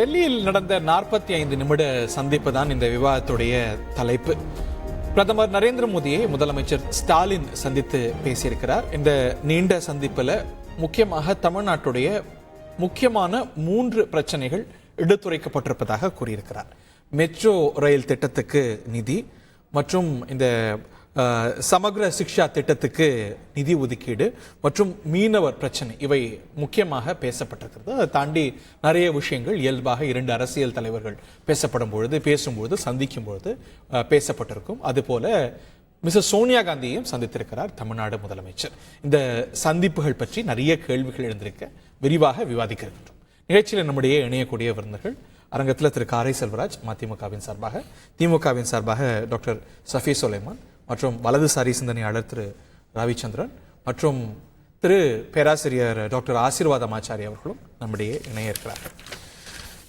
டெல்லியில் நடந்த 45 நிமிட சந்திப்பு தான் இந்த விவாதத்துடைய தலைப்பு. பிரதமர் நரேந்திர மோடியை முதலமைச்சர் ஸ்டாலின் சந்தித்து பேசியிருக்கிறார். இந்த நீண்ட சந்திப்பில் முக்கியமாக தமிழ்நாட்டுடைய முக்கியமான 3 பிரச்சனைகள் எடுத்துரைக்கப்பட்டிருப்பதாக கூறியிருக்கிறார். மெட்ரோ ரயில் திட்டத்துக்கு நிதி மற்றும் இந்த சமக்ர சிக்ஷா திட்டத்துக்கு நிதி ஒதுக்கீடு மற்றும் மீனவர் பிரச்சனை, இவை முக்கியமாக பேசப்பட்டிருக்கிறது. அதை தாண்டி நிறைய விஷயங்கள் இயல்பாக 2 அரசியல் தலைவர்கள் பேசும்பொழுது சந்திக்கும் பொழுது பேசப்பட்டிருக்கும். அதுபோல மிஸ்ஸஸ் சோனியா காந்தியையும் சந்தித்திருக்கிறார் தமிழ்நாடு முதலமைச்சர். இந்த சந்திப்புகள் பற்றி நிறைய கேள்விகள் எழுந்திருக்க விரிவாக விவாதிக்க இருக்கின்றோம். நிகழ்ச்சியில் நம்முடைய இணையக்கூடிய விருந்தினர்கள் அரங்கத்தில் திரு காரை செல்வராஜ் மதிமுகவின் சார்பாக, திமுகவின் சார்பாக டாக்டர் சஃபி சுலைமான் மற்றும் வலதுசாரி சிந்தனையாளர் திரு ரவிச்சந்திரன் மற்றும் திரு பேராசிரியர் டாக்டர் ஆசீர்வாதம் ஆச்சாரி அவர்களும் நம்முடைய இணைய இருக்கிறார்கள்.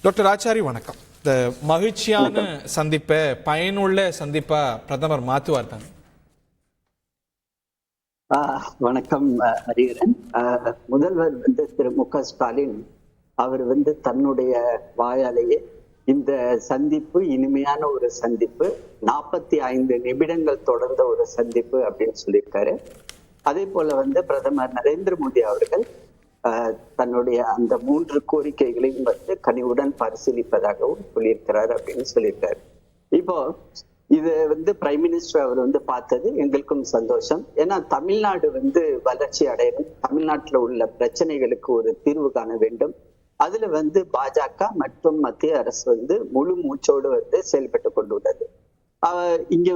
டாக்டர் ஆச்சாரி வணக்கம். இந்த மகிழ்ச்சியான சந்திப்பை பயனுள்ள சந்திப்பா பிரதமர் மாத்துவார் தானே? வணக்கம் ஹரிஹரன். முதல்வர் திரு மு.க. ஸ்டாலின் அவர் தன்னுடைய வாயாலேயே இந்த சந்திப்பு இனிமையான ஒரு சந்திப்பு, 45 நிமிடங்கள் தொடர்ந்த ஒரு சந்திப்பு அப்படின்னு சொல்லியிருக்காரு. அதே போல பிரதமர் நரேந்திர மோடி அவர்கள் தன்னுடைய அந்த 3 கோரிக்கைகளையும் கனிவுடன் பரிசீலிப்பதாகவும் சொல்லியிருக்கிறார் அப்படின்னு சொல்லியிருக்காரு. இப்போ இது பிரைம் மினிஸ்டர் அவர் பார்த்தது எங்களுக்கும் சந்தோஷம். ஏன்னா தமிழ்நாடு வளர்ச்சி அடையணும், தமிழ்நாட்டில் உள்ள பிரச்சனைகளுக்கு ஒரு தீர்வு காண வேண்டும். அதுல பாஜக மற்றும் மத்திய அரசு முழு மூச்சோடு செயல்பட்டு கொண்டு உள்ளது. இங்க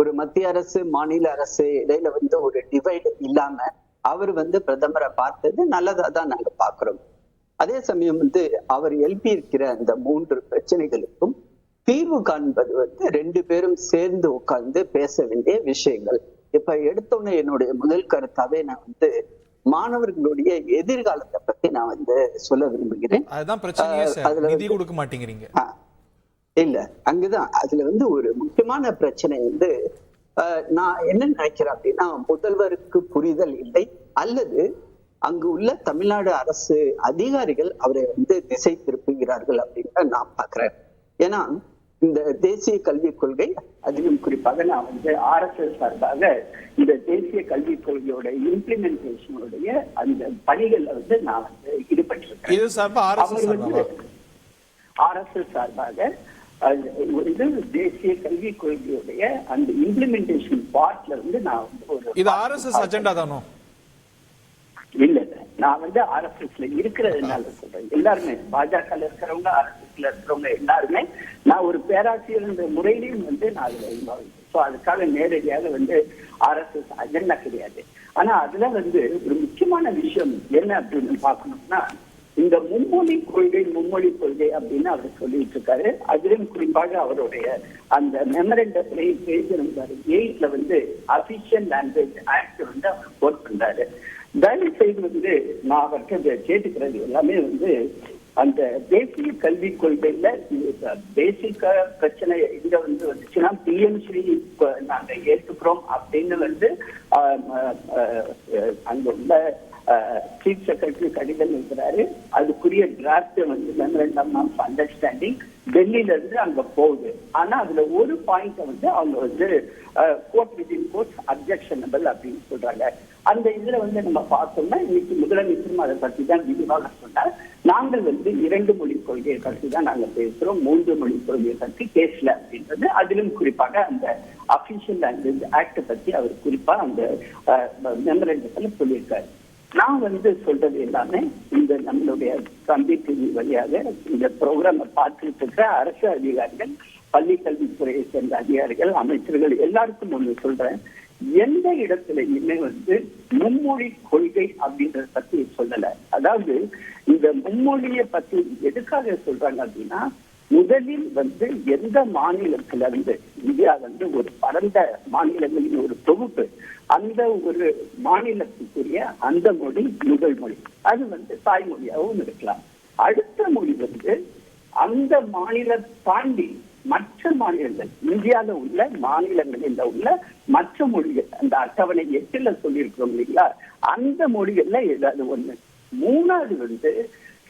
ஒரு மத்திய அரசு மாநில அரசு இடையில ஒரு டிவைடு இல்லாம அவர் பிரதமரை பார்த்தது நல்லதா தான் நாங்க பாக்குறோம். அதே சமயம் அவர் எழுப்பி இருக்கிற அந்த 3 பிரச்சனைகளுக்கும் தீர்வு காண்பது 2 பேரும் சேர்ந்து உட்கார்ந்து பேச வேண்டிய விஷயங்கள். இப்ப எடுத்தோன்னே என்னுடைய முதல் கருத்தாவே நான் மாணவர்களுடைய எதிர்காலத்தை பத்தி நான் சொல்ல விரும்புகிறேன். அதுல நிதி கொடுக்க மாட்டேங்கிறீங்க இல்ல, அங்குதான் அதுல ஒரு முக்கியமான பிரச்சனை நான் என்ன நினைக்கிறேன் அப்படின்னா, முதல்வருக்கு புரிதல் இல்லை அல்லது அங்கு உள்ள தமிழ்நாடு அரசு அதிகாரிகள் அவரை திசை திருப்புகிறார்கள் அப்படின்னு நான் பாக்குறேன். ஏன்னா இந்த தேசிய கல்விக் கொள்கை, அதிலும் குறிப்பாக நான் RSS சார்பாக இந்த தேசிய கல்விக் கொள்கையோட இம்ப்ளிமெண்டேஷனுடைய அந்த பணிகள்ல நான் ஈடுபட்டிருக்கேன். RSS சார்பாக தேசிய கல்விக் கொள்கையுடைய அந்த இம்ப்ளிமெண்டேஷன் பார்ட்ல நான் இது RSS அஜெண்டா தானோ? இல்ல, நான் RSSல இருக்கிறதுனால சொல்றேன். எல்லாருமே பாஜக இருக்கிறவங்க, RSSல இருக்கிறவங்க எல்லாருமே, நான் ஒரு பேராசிரியர் என்ற முறையிலையும் நான் அதுல இன்வால்வ். ஸோ அதுக்காக நேரடியாக RSS அஜெண்டா கிடையாது. ஆனா அதுல ஒரு முக்கியமான விஷயம் என்ன அப்படின்னு பார்க்கணும்னா, இந்த மும்மொழி கொள்கை அப்படின்னு அவர் சொல்லிட்டு இருக்காரு. அதிலும் குறிப்பாக அவருடைய அந்த மெமரண்டத்திலையும் பேசியிருந்தாரு. 8ல அபிஷியல் லாங்குவேஜ் ஆக்ட் அவர் ஒர்க் பண்றாரு. தயவு செய்து நான் அவர்கிட்ட கேட்டுக்கிறது எல்லாமே அந்த தேசிய கல்விக் கொள்கையில பேசிக்கா பிரச்சனை இங்க வந்துச்சுன்னா PM ஸ்ரீ நாங்க ஏற்றுக்கிறோம் அப்படின்னு அங்க உள்ள சீஃப் செக்ரட்டரி கடிதம் இருக்கிறாரு. அதுக்குரிய டிராப்ட் மெமரண்டம் ஆஃப் அண்டர்ஸ்டாண்டிங் டெல்லியில இருந்து அங்க போகுது. ஆனா அதுல ஒரு பாயிண்ட் அவங்க கோர்ட் விதின் கோர்ட் அப்ஜெக்ஷனபிள் அப்படின்னு சொல்றாங்க. அந்த இதுல நம்ம பார்த்தோம்னா இன்னைக்கு முதலமைச்சரும் அதை பத்தி தான் விரிவாக சொன்னார். நாங்கள் 2 மொழி கொள்கையை பற்றி தான் நாங்க பேசுறோம், 3 மொழி கொள்கையை பற்றி பேசல அப்படின்றது. அதிலும் குறிப்பாக அந்த அபிஷியல் லாங்குவேஜ் ஆக்ட் பத்தி அவர் குறிப்பா அந்த மெமரண்டத்துல சொல்லியிருக்காரு. நான் சொல்றது எல்லாமே இந்த நம்மளுடைய தம்பி டிவி வழியாக இந்த ப்ரோக்ராமை பார்த்துட்டு இருக்கிற அரசு அதிகாரிகள், பள்ளி கல்வித்துறையை சேர்ந்த அதிகாரிகள், அமைச்சர்கள் எல்லாருக்கும் ஒன்று சொல்றேன். எந்த இடத்துலயுமே மும்மொழி கொள்கை அப்படின்றத பத்தி சொல்லல. அதாவது இந்த மும்மொழியை பத்தி எதுக்காக சொல்றாங்க அப்படின்னா, முதலில் எந்த மாநிலத்துல இந்தியா ஒரு பரந்த மாநிலங்களின் ஒரு தொகுப்பு, அந்த ஒரு மாநிலத்துக்குரிய அந்த மொழி முதல் மொழி, அது தாய்மொழியாகவும் இருக்கலாம். அடுத்த மொழி அந்த மாநிலம் தாண்டி மற்ற மாநிலங்கள், இந்தியாவில் உள்ள மாநிலங்களில் உள்ள மற்ற மொழிகள், அந்த அட்டவணை 8ல சொல்லியிருக்கிறோம் இல்லைங்களா, அந்த மொழிகள்ல ஏதாவது ஒண்ணு. மூணாவது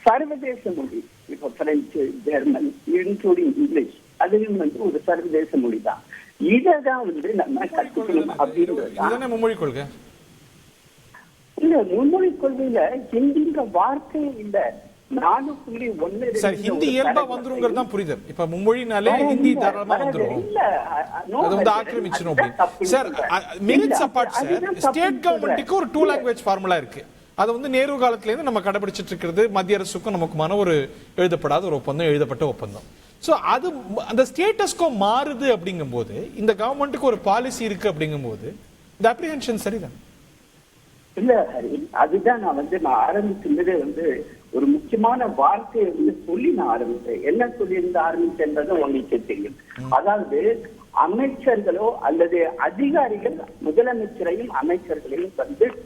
சர்வதேச மொழி. இப்போ பிரெஞ்சு, ஜெர்மன், இன்க்ளூடிங் இங்கிலீஷ், அதுவும் ஒரு சர்வதேச மொழி தான். இததான் நம்ம கற்றுக்கணும் அப்படின்றது மும்மொழி கொள்கை. இல்ல, மும்மொழி கொள்கையில ஹிந்திங்கிற வார்த்தையே இல்ல. 4.1 ஹிந்தி இயல்பா வந்துருங்கிறது தான் புரியுது. இப்ப மும்மொழினாலே ஹிந்தி தாராளமா வந்துரும். அது வந்து ஆக்கிரமிச்சிரும் அப்படி. Sir, minutes apart sir, state கவர்மெண்ட்டுக்கு ஒரு 2 லாங்குவேஜ் ஃபார்முலா இருக்கு. அதை வந்து நேரு காலத்துல இருந்து நம்ம கடைபிடிச்சிட்டு இருக்கிறது. மத்திய அரசுக்கும் நமக்குமான ஒரு எழுதப்படாத ஒரு ஒப்பந்தம், எழுதப்பட்ட ஒப்பந்தம். சோ அது அந்த ஸ்டேட்டஸ்க்கும் மாறுது அப்படிங்கும்போது, இந்த கவர்மெண்ட்டுக்கு ஒரு பாலிசி இருக்கு அப்படிங்கும்போது இந்த அப்ரிஹென்ஷன் சரிதான் இல்ல ஹரி. அதுதான் நான் ஆரம்பிக்கும்போதே ஒரு முக்கியமான வார்த்தையை சொல்லி நான் ஆரம்பிச்சேன். என்ன சொல்லி இருந்து ஆரம்பிச்சேன்றது உங்களுக்கு தெரியும். அதாவது அமைச்சர்களோ அல்லது அதிகாரிகள் முதலமைச்சரையும் அமைச்சர்களையும்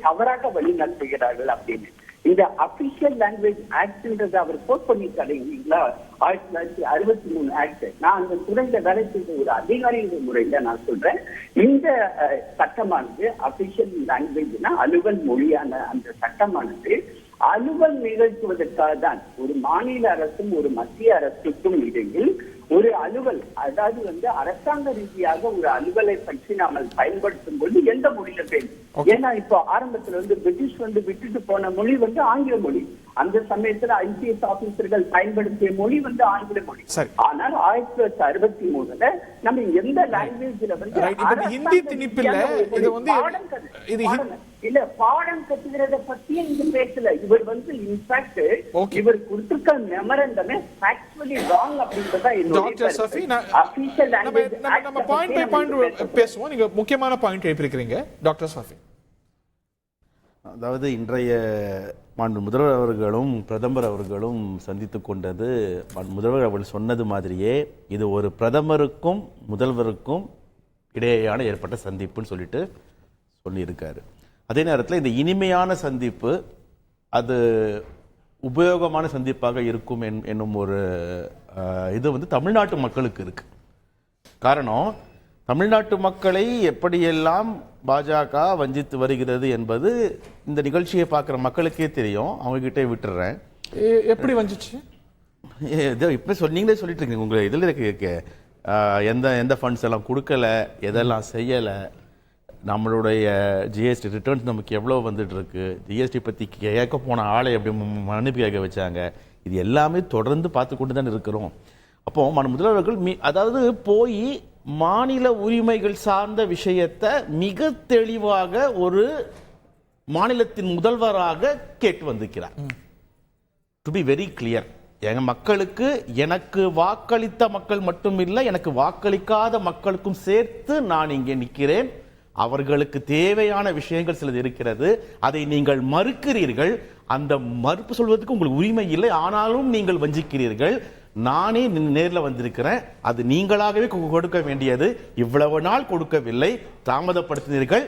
தவறாக வழி நடத்துகிறார்கள் அப்படின்னு. இந்த அபிஷியல் லாங்குவேஜ் ஆக்ட்ன்றது அவர் போட் பண்ணிட்டாரு இல்லைங்களா, 1963 ஆக்ட். நான் அந்த துறையில வேலை செய்த ஒரு அதிகாரிகள் முறையில நான் சொல்றேன், இந்த சட்டமானது அபிஷியல் லாங்குவேஜ்னா அலுவல் மொழியான அந்த சட்டமானது அலுவல் நிகழ்த்துவதற்காக தான் ஒரு மாநில அரசும் ஒரு மத்திய அரசுக்கும் இடையில் ஒரு அலுவல், அதாவது அரசாங்க ரீதியாக ஒரு அலுவலை பற்றி நாம பயன்படுத்தும் போது எந்த மொழியில பேரும். ஏன்னா இப்போ ஆரம்பத்துல பிரிட்டிஷ் விட்டுட்டு போன மொழி ஆங்கில மொழி. அந்த சமயத்துல ஐபிஎஸ் ஆபீசர்கள் பயன்படுத்திய மொழி ஆங்கில மொழி. ஆனால் 1963 நம்ம எந்த லாங்குவேஜ்ல ஹிந்தி திணிப்பில்ல, இது இல்ல பாடம் கத்துக்கிறத பத்தியே இங்க பேசல. இவர் இன்ஃபேக்ட் இவர் கொடுத்திருக்க மெமரண்டமே ஃபேக்சுவலி ராங் அப்படின்றதா டாக்டர் சஃபி. நம்ம பாயிண்ட் பை பாயிண்ட் பேசுவோம். நீங்க முக்கியமான பாயிண்ட் எழுப்பியிருக்கிறீங்க டாக்டர் சஃபி. அதாவது இன்றைய மாண்பு முதல்வர் அவர்களும் பிரதமர் அவர்களும் சந்தித்து கொண்டது, முதல்வர் அவர்கள் சொன்னது மாதிரியே இது ஒரு பிரதமருக்கும் முதல்வருக்கும் இடையேயான ஏற்பட்ட சந்திப்புன்னு சொல்லியிருக்காரு. அதே நேரத்தில் இந்த இனிமையான சந்திப்பு அது உபயோகமான சந்திப்பாக இருக்கும் என்னும் ஒரு இது தமிழ்நாட்டு மக்களுக்கு இருக்கு. காரணம், தமிழ்நாட்டு மக்களை எப்படியெல்லாம் பாஜக வஞ்சித்து வருகிறது என்பது இந்த நிகழ்ச்சியை பார்க்குற மக்களுக்கே தெரியும். அவங்ககிட்டே விட்டுறேன். எப்படி வஞ்சிச்சு? இப்போ நீங்களே சொல்லிட்டு இருக்கீங்க. உங்களை இதில் இருக்கு எந்த ஃபண்ட்ஸ் எல்லாம் கொடுக்கல, எதெல்லாம் செய்யலை, நம்மளுடைய ஜிஎஸ்டி ரிட்டர்ன்ஸ் நமக்கு எவ்வளோ வந்துட்டு இருக்கு, ஜிஎஸ்டி பற்றி கேட்க போன ஆளை எப்படி மன்னிப்பு கேட்க வச்சாங்க, இது எல்லாமே தொடர்ந்து பார்த்து கொண்டு தான் இருக்கிறோம். அப்போ முதல்வர்கள் அதாவது போய் மாநில உரிமைகள் சார்ந்த விஷயத்தை மிக தெளிவாக ஒரு மாநிலத்தின் முதல்வராக கேட்டு வந்திருக்கிறார். டு பி வெரி கிளியர், எங்க மக்களுக்கு, எனக்கு வாக்களித்த மக்கள் மட்டும் இல்லை, எனக்கு வாக்களிக்காத மக்களுக்கும் சேர்த்து நான் இங்கே நிற்கிறேன். அவர்களுக்கு தேவையான விஷயங்கள் சிலது இருக்கிறது, அதை நீங்கள் மறுக்கிறீர்கள். அந்த மறுப்பு சொல்வதற்கு உங்களுக்கு உரிமை இல்லை, ஆனாலும் நீங்கள் வஞ்சிக்கிறீர்கள். நானே நேரில் வந்திருக்கிறேன். அது நீங்களாகவே கொடுக்க வேண்டியது, இவ்வளவு நாள் கொடுக்கவில்லை, தாமதப்படுத்தினீர்கள்.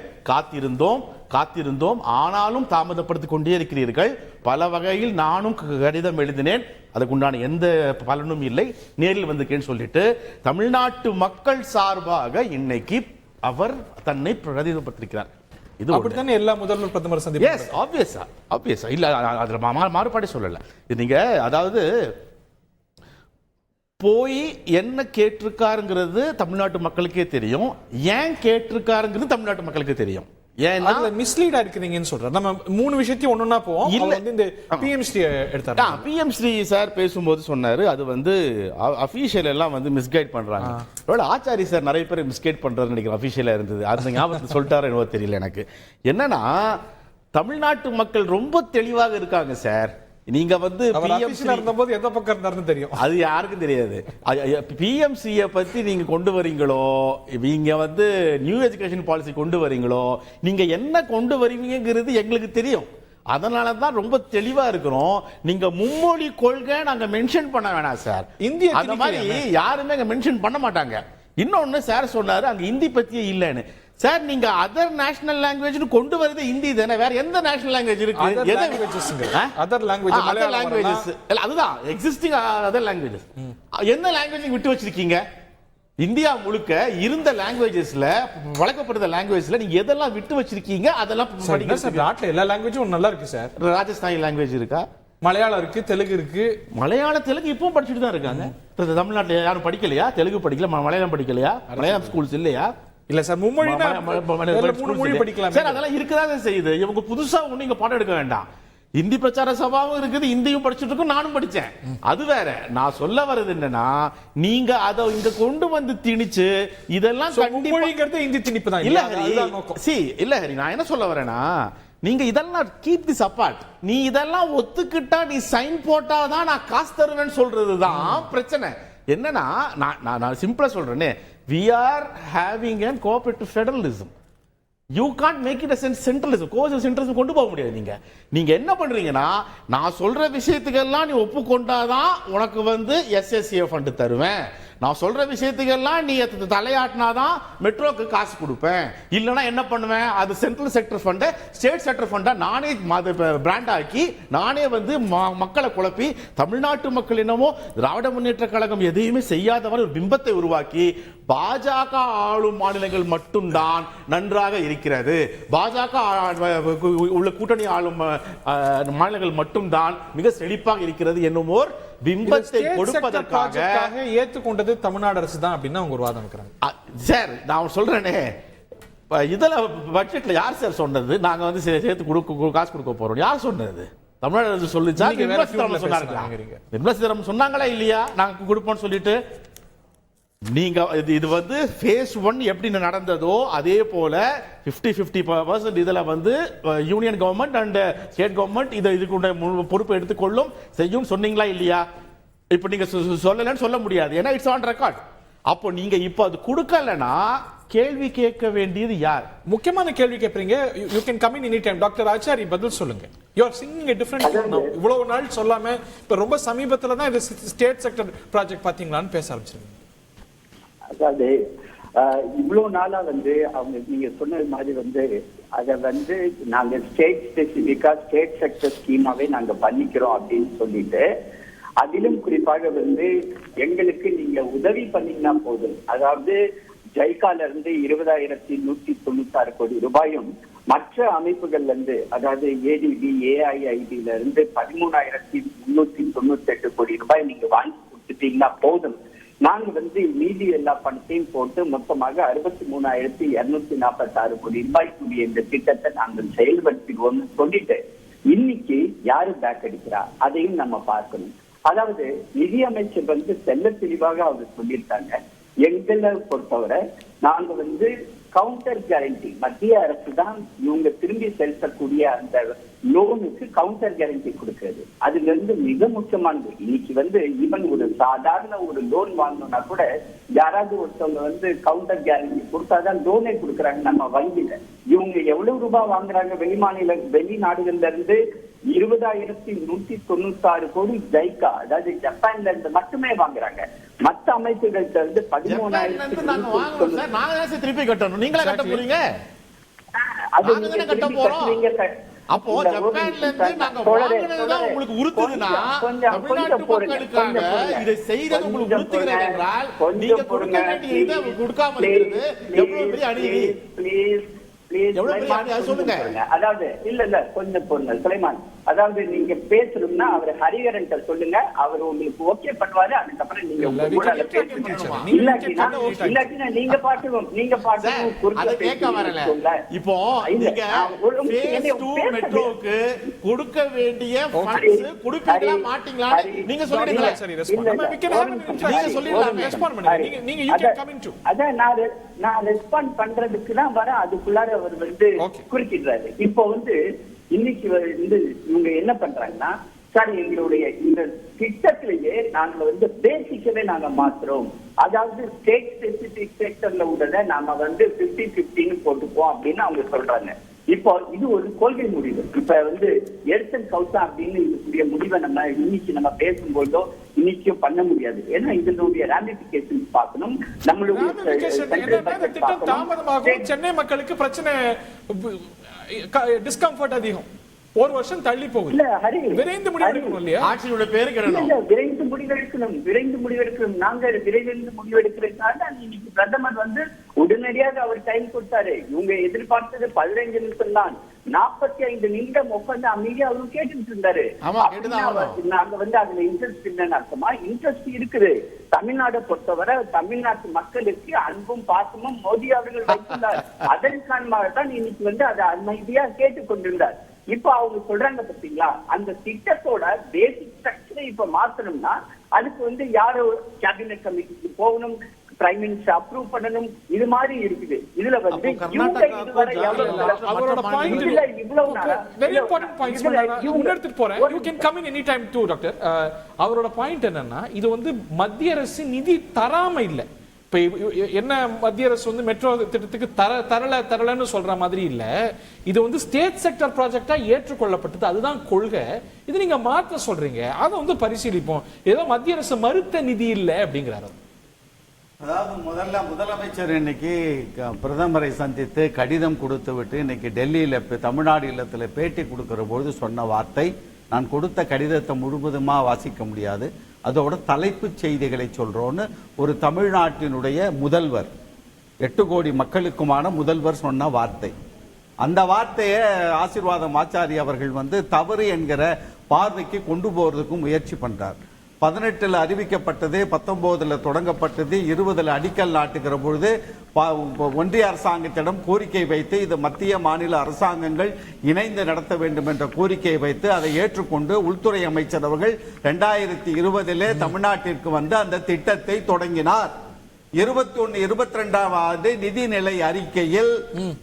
காத்திருந்தோம், ஆனாலும் தாமதப்படுத்திக் கொண்டே இருக்கிறீர்கள். பல வகையில் நானும் கடிதம் எழுதினேன், அதுக்குண்டான எந்த பலனும் இல்லை, நேரில் வந்திருக்கேன்னு சொல்லிட்டு தமிழ்நாட்டு மக்கள் சார்பாக இன்னைக்கு அவர் தன்னை பிரதிநிதிப்படுத்திருக்கிறார். இது அப்படித்தானே எல்லா முதல்வர் பிரதமர் சந்திப்பு. எஸ், ஆப்வியஸா இல்ல, அதுல மாறுபாடே சொல்லல. இது நீங்க அதாவது போய் என்ன கேட்டிருக்காருங்கிறது தமிழ்நாட்டு மக்களுக்கே தெரியும், ஏன் கேட்டிருக்காருங்கிறது தமிழ்நாட்டு மக்களுக்கு தெரியும். ஏன்னா மிஸ்லீடா இருக்கிறீங்கன்னு சொல்றேன். நம்ம 3 விஷயத்தையும் ஒண்ணா போவோம். இந்த பிஎம்ஸ்ரீ எடுத்தாரு. பிஎம்ஸ்ரீ சார் பேசும்போது சொன்னாரு, அது அபிஷியல் எல்லாம் மிஸ்கைட் பண்றாங்க. ஆச்சாரி சார் நிறைய பேர் மிஸ்கைட் பண்றாருன்னு நினைக்கிறேன், அபிஷியலா இருந்தது. அந்த ஞாபகத்தை சொல்லிட்டாரு என்னவோ தெரியல எனக்கு. என்னன்னா தமிழ்நாட்டு மக்கள் ரொம்ப தெளிவாக இருக்காங்க சார். நீங்க இருந்தபோது எந்த பக்கம் இருந்தாருன்னு தெரியும், அது யாருக்கும் தெரியாது. பிஎம்சியை பத்தி நீங்க கொண்டு வரீங்களோ, நீங்க நியூ எஜுகேஷன் பாலிசி கொண்டு வரீங்களோ, நீங்க என்ன கொண்டு வருவீங்கிறது எங்களுக்கு தெரியும். அதனாலதான் ரொம்ப தெளிவா இருக்கிறோம். நீங்க மும்மொழி கொள்கை நாங்க மென்ஷன் பண்ண வேணாம் சார். இந்திய அந்த மாதிரி யாருமே அங்க மென்ஷன் பண்ண மாட்டாங்க. இன்னொன்னு சார் சொன்னாரு அங்க ஹிந்தி பத்தியே இல்லன்னு. சார், நீங்க அதர் நேஷனல் லாங்குவேஜ் கொண்டு வரது ஹிந்தி தானே, வேற எந்த நேஷனல் லாங்குவேஜ் இருக்கு? அதர் லாங்குவேஜஸ் அதுதான் எக்ஸிஸ்டிங் அதர் லாங்குவேஜஸ். எந்த லாங்குவேஜ் விட்டு வச்சிருக்கீங்க? இந்தியா முழுக்க இருந்த லாங்குவேஜஸ்ல, வழக்கப்படுற லாங்குவேஜ்ல நீங்க எதெல்லாம் விட்டு வச்சிருக்கீங்க? அதெல்லாம் நாட்டுல எல்லா லாங்குவேஜும் நல்லா இருக்கு சார். ராஜஸ்தானி லாங்குவேஜ் இருக்கா? மலையாளம் இருக்கு, தெலுங்கு இருக்கு. மலையாள தெலுங்கு இப்பவும் படிச்சுட்டு தான் இருக்காங்க. தமிழ்நாட்டில் யாரும் படிக்கலையா? தெலுங்கு படிக்கல, மலையாளம் படிக்கலையா? மலையாளம் ஸ்கூல்ஸ் இல்லையா? இல்ல சார், மும்மொழி படிக்கலாம் சார். அதெல்லாம் இருக்கதான் செய்யுது. இவங்க புதுசா ஒண்ணு இங்க பாடம் எடுக்க வேண்டாம். இந்தி பிரச்சார சபாவும் இருக்குது, இந்தியும் படிச்சுட்டு இருக்கும், நானும் படிச்சேன். அது வேற. நான் சொல்ல வர்றது என்னன்னா, நீங்க அதை இங்க கொண்டு வந்து திணிச்சு இதெல்லாம் மொழிங்கிறது இந்தி திணிப்பு தான். இல்ல ஹரி, இல்ல ஹரி, நான் என்ன சொல்ல வரேன்னா, நீங்க இதெல்லாம் கீப் திஸ் அபார்ட். நீ இதெல்லாம் ஒத்துக்கிட்டா, நீ சைன் போட்டாதான் நான் காசு தருவேன்னு சொல்றதுதான் பிரச்சனை. என்னன்னா, நான் சிம்பிளா சொல்றேனே, we are having a cooperative federalism. You can't make it a centralism. Course centralism கொண்டு போக முடியாது. நீங்க என்ன பண்றீங்கன்னா, நான் சொல்ற விஷயத்துக்கெல்லாம் நீ ஒப்புக்கொண்டாதான் உனக்கு வந்து SSA ஃபண்ட் தருவேன், நான் சொல்ற விஷயத்துக்கெல்லாம் நீ தலையாட்டினாதான் மெட்ரோக்கு காசு கொடுப்பேன், இல்லைன்னா என்ன பண்ணுவேன், அது central sector fund state sector ஃபண்டா நானே பிராண்ட் ஆக்கி நானே வந்து மக்களை குழப்பி, தமிழ்நாட்டு மக்கள் என்னமோ திராவிட முன்னேற்ற கழகம் எதையுமே செய்யாதவரை ஒரு பிம்பத்தை உருவாக்கி, பாஜக ஆளும் மாநிலங்கள் மட்டும்தான் நன்றாக இருக்கிறது, பாஜக உள்ள கூட்டணி ஆளும் மாநிலங்கள் மட்டும்தான் மிக செழிப்பாக இருக்கிறது என்னும் ஓர் பிம்பத்தை கொடுப்பதற்காக ஏற்றுக்கொண்டது தமிழ்நாடு அரசு தான் அப்படின்னு அவங்க ஒரு வாதம் வைக்கிறாங்க. சார், நான் சொல்றேனே, இதுல பட்ஜெட்ல யார் சார் சொன்னது நாங்க வந்து சேர்த்து காசு கொடுக்க போறோம்? யார் சொன்னது? தமிழ்நாடு அரசு சொல்லிச்சா? நிர்மலா சீதாராமன் சொன்னாங்களா இல்லையா நாங்க கொடுப்போம்னு சொல்லிட்டு? நீங்க இது வந்து phase 1 எப்படி நடந்ததோ அதே போல 50-50% இதுல வந்து union government and state government இதுக்குள்ள பொறுப்பு எடுத்துக்கொள்ளும் செய்யும் சொன்னீங்களா இல்லையா? இப்ப நீங்க சொல்லலன்னு சொல்ல முடியாது, ஏன்னா இட்ஸ் ஆன் ரெக்கார்ட். அப்போ நீங்க இப்ப அது கொடுக்கலனா கேள்வி கேட்க வேண்டியது யார்? முக்கியமான கேள்வி கேட்பீங்க. You can come in any time. Doctor Achari பதில் சொல்லுங்க. You are singing a different tone now. இவ்வளவு நாள் சொல்லாம இப்ப ரொம்ப சமீபத்துல தான் இது ஸ்டேட் செக்டர் ப்ராஜெக்ட் பாத்தீங்களான்னு பேச ஆரம்பிச்சிருக்கீங்க. அதாவது இவ்வளவு நாளா வந்து அவங்க நீங்க சொன்னது மாதிரி வந்து அதை வந்து நாங்க ஸ்டேட் ஸ்பெசிபிக்கா ஸ்டேட் செக்டர் ஸ்கீமாவே நாங்க பண்ணிக்கிறோம் அப்படின்னு சொல்லிட்டு, அதிலும் குறிப்பாக வந்து எங்களுக்கு நீங்க உதவி பண்ணீங்கன்னா போதும், அதாவது ஜைகால இருந்து 20,196 கோடி ரூபாயும் மற்ற அமைப்புகள்ல இருந்து, அதாவது ஏடிபி AIIB இருந்து 13,398 கோடி ரூபாய் நீங்க வாங்கி கொடுத்துட்டீங்கன்னா போதும், நாங்க வந்து மீதி எல்லா பணத்தையும் போட்டு மொத்தமாக 63,246 கோடி ரூபாய்க்குரிய இந்த திட்டத்தை நாங்கள் செயல்படுத்திடுவோம்னு சொல்லிட்டு இன்னைக்கு யாரு பேக் அடிக்கிறா அதையும் நம்ம பார்க்கணும். அதாவது நிதியமைச்சர் வந்து செல்ல தெளிவாக அவர் சொல்லியிருக்காங்க, எங்களை பொறுத்தவரை நாங்க வந்து கவுண்டர் கேரண்டி, மத்திய அரசு தான் இவங்க திரும்பி செலுத்தக்கூடிய அந்த லோனுக்கு கவுண்டர் கேரண்டி கொடுக்கிறது. அதுல இருந்து மிக முக்கியமானது, இன்னைக்கு வந்து ஈவன் ஒரு சாதாரண ஒரு லோன் வாங்கணும்னா கூட யாராவது ஒருத்தவங்க வந்து கவுண்டர் கேரண்டி கொடுத்தாதான் லோனே கொடுக்குறாங்க நம்ம வங்கியில. இவங்க எவ்வளவு ரூபாய் வாங்குறாங்க வெளிநாடுகள்ல இருந்து? 20,196 கோடி ஜைகா, அதாவது ஜப்பான்ல இருந்து மட்டுமே வாங்குறாங்க. மற்ற அமைப்புகள்கிட்ட இருந்து 13,000 திருப்பி கட்டணும். நீங்களா கட்ட போறீங்க? அது நீங்க கட்ட போறோம். அப்போ ஜப்பான்ல இருந்து நாங்க வாங்குனதுதான் உங்களுக்கு உறுத்துதுன்னா, தமிழ்நாட்டு மக்களுக்காக இதை செய்தது உங்களுக்கு உறுத்துகிறது என்றால், நீங்க கொடுக்க வேண்டிய இதை கொடுக்காம இருக்கிறது எவ்வளவு பெரிய அநீதி. சொல்லுங்க. அதாவது இல்ல கொஞ்சம் பொருங்க சுலைமான், அதாவது நீங்க பேசணும்னா அவர் ஹரிஹரன் சொல்லுங்க, அவர் உங்களுக்கு ஓகே பண்ணுவாரு. அதுக்கப்புறம் நீங்க நீங்க கேட்க வரல. இப்போ மெட்ரோக்கு கொடுக்க வேண்டிய கொடுப்பீங்களா மாட்டீங்களா நீங்க சொல்லிடுங்களா? அதான் நான் ரெஸ்பாண்ட் பண்றதுக்கு தான் வர, அதுக்குள்ளார அவர் வந்து குறிப்பிடுறாரு. இப்போ வந்து இன்னைக்கு வந்து இவங்க என்ன பண்றாங்கன்னா, சார் எங்களுடைய இந்த திட்டத்திலேயே நாங்க வந்து பேசிக்கவே நாங்க மாத்துறோம், அதாவது ஸ்டேட் ஸ்பெசிபிக் செக்டர்ல உள்ளதை நாம வந்து 50-50 போட்டுப்போம் அப்படின்னு அவங்க சொல்றாங்க. இப்போ இது ஒரு கொள்கை முடிவு. இப்ப வந்து எர்சன் கவுசா அப்படின்னு இருக்கக்கூடிய முடிவை நம்ம இன்னைக்கு நம்ம பேசும்போதோ இன்னைக்கும் பண்ண முடியாது. ஏன்னா இதனுடைய ராமிபிகேஷன் பார்க்கணும். நம்மளுடைய சென்னை மக்களுக்கு பிரச்சனை, டிஸ்கம்ஃபர்ட் அதிகம், ஒரு வருஷம் தள்ளி போகுது. விரைந்து முடிவெடுக்கணும் இல்லையா? ஆட்சியோட பேரு விரைந்து முடிவெடுக்கணும். நாங்க விரைந்து முடிவெடுக்கிறதுனால இன்னைக்கு பிரதமர் வந்து உடனடியாக அவர் டைம் கொடுத்தாரு. இவங்க எதிர்பார்த்தது 15 நிமிஷம் தான். 45 நிமிடம் உட்காந்து அமைதியா அவரும் கேட்டுட்டு இருந்தாரு. நாங்க அதுல இன்ட்ரெஸ்ட் இல்லைன்னு அர்த்தமா? இன்ட்ரெஸ்ட் இருக்குது. தமிழ்நாட்டை பொறுத்தவரை தமிழ்நாட்டு மக்களுக்கு அன்பும் பாசமும் மோடி அவர்கள் வைத்துள்ளார். அதன் காரணமாக தான் இன்னைக்கு அதை அமைதியா கேட்டுக் கொண்டிருந்தார். இப்ப அவங்க சொல்றாங்க பாத்தீங்களா, அந்த திட்டத்தோட பேசிக் ஸ்ட்ரக்சரை இப்ப மாத்தணும்னா அதுக்கு யாரோ கேபினெட் கமிட்டிக்கு போகணும், பிரைம் மினிஸ்டர் அப்ரூவ் பண்ணணும், இது மாதிரி இருக்குது. இதுல அவரோட பாயிண்ட் இவ்வளவு வெரி இம்பார்ட்டன்ட் பாயிண்ட்ஸ் முன்னெடுத்துட்டு போறேன். You can come in any time to doctor. அவரோட பாயிண்ட் என்னன்னா, இது மத்திய அரசு நிதி தராம இல்ல. இப்ப என்ன மத்திய அரசு மெட்ரோ திட்டத்துக்கு தரலன்னு சொல்ற மாதிரி இல்ல. இது ஸ்டேட் செக்டர் ப்ராஜெக்டா ஏற்றுக்கொள்ளப்பட்டது. அதுதான் கொள்கை. இது நீங்க மாற்ற சொல்றீங்க. அதை பரிசீலிப்போம். ஏதோ மத்திய அரசு மறுத்த நிதி இல்லை அப்படிங்கிறாரு. அதாவது முதலமைச்சர் இன்னைக்கு பிரதமரை சந்தித்து கடிதம் கொடுத்து விட்டு இன்னைக்கு டெல்லியில தமிழ்நாடு இல்லத்தில் பேட்டி கொடுக்கிற பொழுது சொன்ன வார்த்தை, நான் கொடுத்த கடிதத்தை முழுவதுமா வாசிக்க முடியாது, அதோட தலைப்புச் செய்திகளை சொல்றோன்னு ஒரு தமிழ்நாட்டினுடைய முதல்வர், 8 கோடி மக்களுக்குமான முதல்வர் சொன்ன வார்த்தை. அந்த வார்த்தையை ஆசீர்வாதம் ஆச்சாரி அவர்கள் தவறு என்கிற பார்வைக்கு கொண்டு போறதுக்கு முயற்சி பண்றார். 18 அறிவிக்கப்பட்டது, 19 தொடங்கப்பட்டது, 20 அடிக்கல் நாட்டுகிற பொழுது ஒன்றிய அரசாங்கத்திடம் கோரிக்கை வைத்து இது மத்திய மாநில அரசாங்கங்கள் இணைந்து நடத்த வேண்டும் என்ற கோரிக்கை வைத்து அதை ஏற்றுக்கொண்டு உள்துறை அமைச்சர் அவர்கள் 2020 தமிழ்நாட்டிற்கு அந்த திட்டத்தை தொடங்கினார். 21-22 நிதிநிலை அறிக்கையில்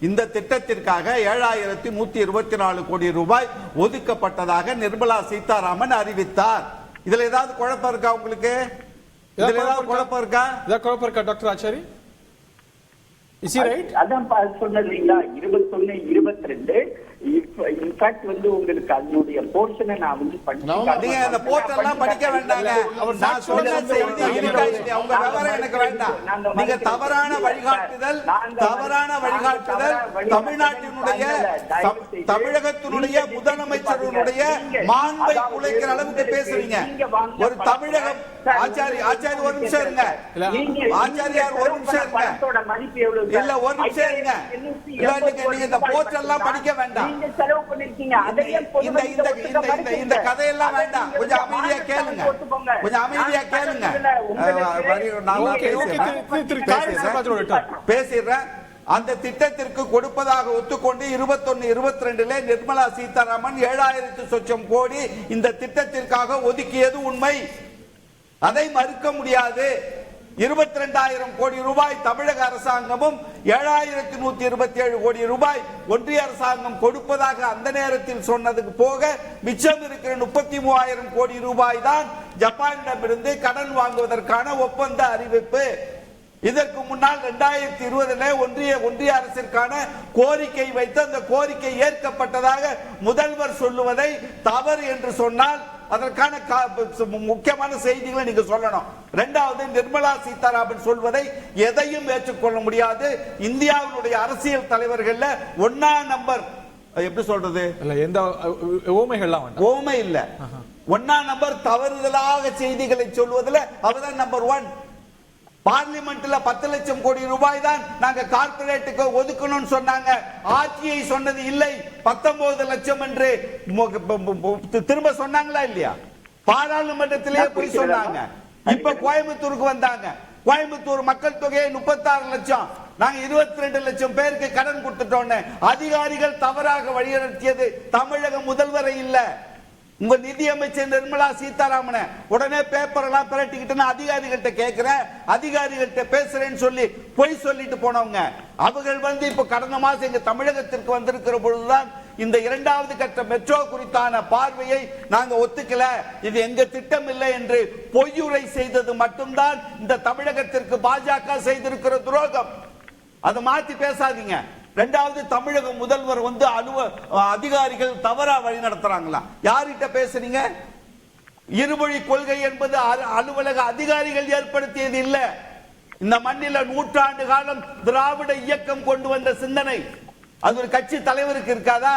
இந்த திட்டத்திற்காக 7124 கோடி ரூபாய் ஒதுக்கப்பட்டதாக நிர்மலா சீதாராமன் அறிவித்தார். இதுல ஏதாவது குழப்பம் இருக்கா உங்களுக்கு? இதுல ஏதாவது குழப்பம் இருக்கா? டாக்டர் ஆச்சாரி, அதான் சொன்னது இல்லைங்களா, 21-22 இன்ஃபேக்ட் உங்களுக்கு அதனுடைய போர்ஷனை நான் நீங்க அந்த போர்ஷன்லாம் படிக்க வேண்டாங்க. நான் சொன்ன செய்தி அவங்க விவரம் எனக்கு வேண்டாம். நீங்க தவறான வழிகாட்டுதல் தமிழ்நாட்டினுடைய தமிழகத்தினுடைய முதலமைச்சருடைய மாண்பை குலைக்கிற அளவுக்கு பேசுறீங்க. ஒரு தமிழகம் ஆச்சாரி ஒரு நிமிஷம் இருங்க. ஆச்சாரியார் ஒரு நிமிஷம் இருங்க. இல்ல ஒரு நிமிஷம் இருங்க. நீங்க இந்த போர்ஷன்லாம் படிக்க வேண்டாம். இந்த கதையெல்லாம் வேண்டாம். கொஞ்சம் அமைதியா கேளுங்க. பேசிடுறேன். அந்த திட்டத்திற்கு கொடுப்பதாக ஒத்துக்கொண்டு 21-22 நிர்மலா சீதாராமன் 7000 கோடி இந்த திட்டத்திற்காக ஒதுக்கியது உண்மை. அதை மறுக்க முடியாது. 22,000 கோடி ரூபாய் தமிழக அரசாங்கமும் 7127 கோடி ரூபாய் ஒன்றிய அரசாங்கம் கொடுப்பதாக அந்த நேரத்தில் சொன்னதுக்கு போக மிச்சம் இருக்கிற 33,000 கோடி ரூபாய் தான் ஜப்பானிடமிருந்து கடன் வாங்குவதற்கான ஒப்பந்த அறிவிப்பு. இதற்கு முன்னால் 2020 ஒன்றிய அரசிற்கான கோரிக்கை வைத்து அந்த கோரிக்கை ஏற்கப்பட்டதாக முதல்வர் சொல்லுவதை தவறு என்று சொன்னால் அதற்கான முக்கியமான செய்திகளை நீங்க சொல்லணும். இரண்டாவது, நிர்மலா சீதாராமன் சொல்வதை எதையும் ஏற்றுக்கொள்ள முடியாது. இந்தியாவுடைய அரசியல் தலைவர்கள் 1ஆம் நம்பர் எப்படி சொல்றது, எந்த ஓமை இல்ல, 1ஆம் நம்பர் தவறுதலாக செய்திகளை சொல்வதில் அவர்தான் நம்பர் 1. பார்லிமெண்ட்ல 10 லட்சம் கோடி ரூபாய் தான் நாங்க கார்ப்பரேட்டுக்கு ஒதுக்கணும்னு சொன்னாங்க. ஆட்சியை சொன்னது இல்லை 19 லட்சம் என்று திரும்ப சொன்னாங்களா இல்லையா? பாராளுமன்றத்திலேயே போய் சொன்னாங்க. இப்ப கோயம்புத்தூருக்கு வந்தாங்க. கோயம்புத்தூர் மக்கள் தொகையை 36 லட்சம், நாங்க 22 லட்சம் பேருக்கு கடன் கொடுத்துட்டோம். அதிகாரிகள் தவறாக வழிநடத்தியது தமிழக முதல்வரை இல்ல, உங்க நிதி அமைச்சர் நிர்மலா சீதாராமன். உடனே பேப்பர் எல்லாம் பிரட்டிக்கிட்டு அதிகாரிகள்ட்ட கேட்கிறேன், அதிகாரிகள்ட்ட பேசுறேன்னு சொல்லி பொய் சொல்லிட்டு போனவங்க அவர்கள் இப்ப கடந்த மாசம் எங்க தமிழகத்திற்கு வந்திருக்கிற பொழுதுதான் இந்த 2வது கட்ட மெட்ரோ குறித்தான பார்வையை நாங்க ஒத்துக்கல, இது எங்க திட்டம் இல்லை என்று பொய்யுரை செய்தது மட்டும்தான் இந்த தமிழகத்திற்கு பாஜக செய்திருக்கிற துரோகம். அதை மாத்தி பேசாதீங்க. 2வது, தமிழக முதல்வர் அதிகாரிகள் தவறா வழி நடத்துறாங்களா? யார்கிட்ட பேசுறீங்க? இருமொழி கொள்கை என்பது அலுவலக அதிகாரிகள் ஏற்படுத்தியது இல்ல. இந்த மண்ணில 100 ஆண்டு காலம் திராவிட இயக்கம் கொண்டு வந்த சிந்தனை. அது ஒரு கட்சி தலைவருக்கு இருக்காதா?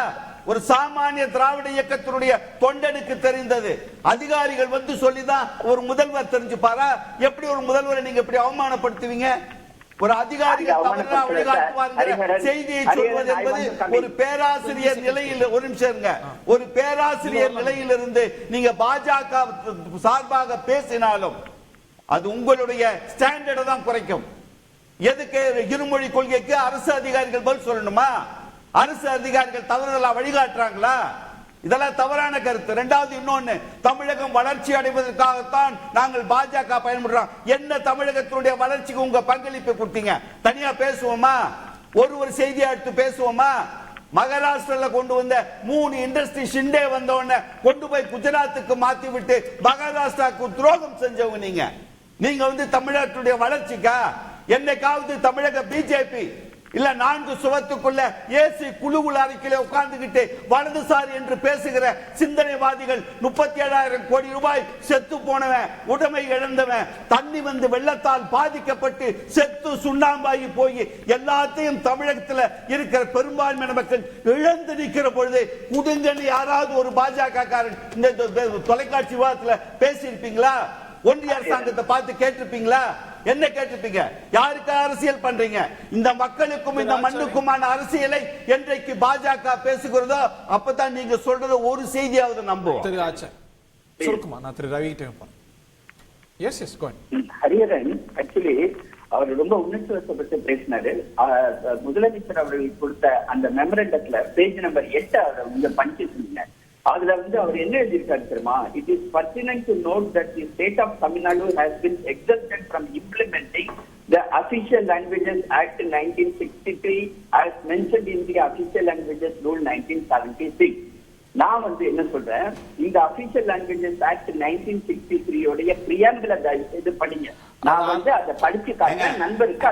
ஒரு சாமானிய திராவிட இயக்கத்தினுடைய தொண்டனுக்கு தெரிந்தது. அதிகாரிகள் சொல்லிதான் ஒரு முதல்வர் தெரிஞ்சுப்பாரா? எப்படி ஒரு முதல்வரை நீங்க இப்படி அவமானப்படுத்துவீங்க? ஒரு அதிகாரிகள் தவறாக வழிகாட்டுவார்கள் செய்தியை சொல்வது என்பது ஒரு பேராசிரியர் நிலையில், ஒரு நிமிஷம் இருங்க, ஒரு பேராசிரியர் நிலையிலிருந்து நீங்க பாஜக சார்பாக பேசினாலும் அது உங்களுடைய ஸ்டாண்டர்டை தான் குறைக்கும். எதுக்கு இருமொழி கொள்கைக்கு அரசு அதிகாரிகள் பதில் சொல்லணுமா? அரசு அதிகாரிகள் தவறுதலா வழிகாட்டுறாங்களா? இதெல்லாம் தவறான கருத்து. இரண்டாவது, இன்னொன்னு, தமிழகம் வளர்ச்சி அடைவதற்காகத்தான் நாங்கள் பாஜக பயன்படுறோம். என்ன தமிழகத்தினுடைய வளர்ச்சிக்கு உங்க பங்களிப்பு கொடுத்தீங்க? தனியா பேசுவோமா? ஒரு செய்தியா எடுத்து பேசுவோமா? மகாராஷ்டிரால கொண்டு வந்த 3 இண்டஸ்ட்ரி ஷிண்டே வந்த உடனே கொண்டு போய் குஜராத்துக்கு மாத்தி விட்டு மகாராஷ்டிராவுக்கு துரோகம் செஞ்சவங்க நீங்க. நீங்க தமிழகத்துடைய வளர்ச்சிக்கா? என்னைக்காவது தமிழக பிஜேபி இல்ல 4 சுவத்துக்குள்ள ஏசி குழுவுல அறிக்கையில உட்கார்ந்துகிட்டு வலதுசாரி என்று பேசுகிற சிந்தனைவாதிகள் 37,000 கோடி ரூபாய் செத்து போனவன், உடைமை இழந்தவன், தண்ணி வெள்ளத்தால் பாதிக்கப்பட்டு செத்து சுண்ணாம்பாகி போய் எல்லாத்தையும் தமிழகத்தில் இருக்கிற பெரும்பான்மையான மக்கள் இழந்து நிற்கிற பொழுது குடுங்கன்னு யாராவது ஒரு பாஜக காரன் இந்த தொலைக்காட்சி விவாதத்தில் பேசியிருப்பீங்களா? ஒன்றிய அரசாங்கத்தை பார்த்து கேட்டிருப்பீங்களா? என்ன கேட்டிருப்பீங்க? யாருக்கு அரசியல் பண்றீங்க? இந்த மக்களுக்கும் இந்த மண்ணுக்குமான அரசியலை என்றைக்கு பாஜக பேசுகிறதோ அப்பதான் நீங்க சொல்றது ஒரு செய்தியாவது நம்புவோம். ஹரிஹரன் ஆக்சுவலி அவர் ரொம்ப உணர்ச்சி வசப்பட்டு பேசினாரு. முதலமைச்சர் அவர்கள் கொடுத்த அந்த மெமரண்டத்துல பேஜ் நம்பர் 8 அவர் பஞ்சு சொன்னீங்க. அதுல அவர் என்ன எழுதியிருக்காரு தெரியுமா? It is pertinent to note that the state of Tamil Nadu has been exempted from implementing the Official Languages Act 1963 as mentioned in the Official Languages Rule 1976. நான் என்ன சொல்றேன், இந்த Official Languages Act 1963 உடைய பிரியாம்பிள இது படிங்க. நான் அதை படிச்சு காட்டுறேன் நண்பருக்கு.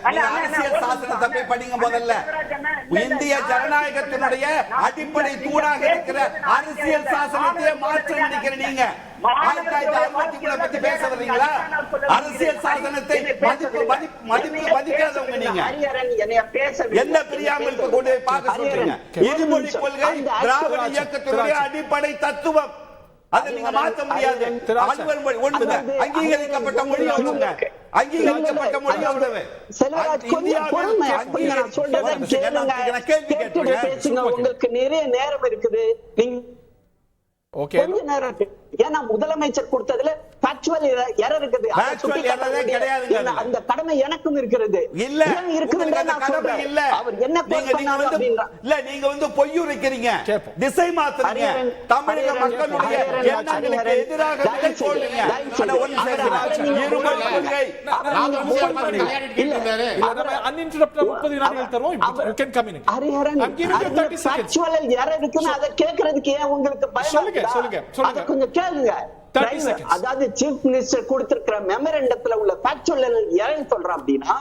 அதை அரசியல் சாசனத்தை போய் படிங்க. முதல்ல இந்திய ஜனநாயகத்தினுடைய அடிப்படை தூணாக இருக்கிற அரசியல் சாசனத்தையே மாற்ற நினைக்கிற நீங்க 1963 பத்தி பேச வரீங்களா? அரசியல் சாசனத்தை மதிக்காதவங்க நீங்க. என்ன பிரியாமல் கொண்டு போய் பார்க்க சொல்றீங்க? இருமொழி கொள்கை திராவிட இயக்கத்தினுடைய அடிப்படை தத்துவம். அதை நீங்க மாற்ற முடியாது. அங்கீகரிக்கப்பட்ட மொழி அவ்வளவுங்க. அங்கீகரிக்கப்பட்ட மொழி அவ்வளவு. கேள்வி கேட்டுங்க. உங்களுக்கு நிறைய நேரம் இருக்குது. கொஞ்ச நேரம். ஏன்னா முதலமைச்சர் கொடுத்ததுல ஃபேக்சுவல் எரர் இருக்குது. அந்த கடமை எனக்கும் இருக்கிறது. இல்ல கடமை இல்ல. அவர் என்ன இல்ல, நீங்க பொய்யுரைக்கிறீங்க, திசை மாத்துறீங்க, தமிழக மக்களுடைய எண்ணங்களுக்கு எதிராக சொல்றீங்க. அதை கேட்கறதுக்கு ஏன் உங்களுக்கு பயம்? கொஞ்சம் கேளுங்க. அதாவது சீஃப் மினிஸ்டர் கொடுத்திருக்கிற மெமரண்டத்துல உள்ள ஃபேக்சுவல் ஏன் சொல்றான் அப்படின்னா,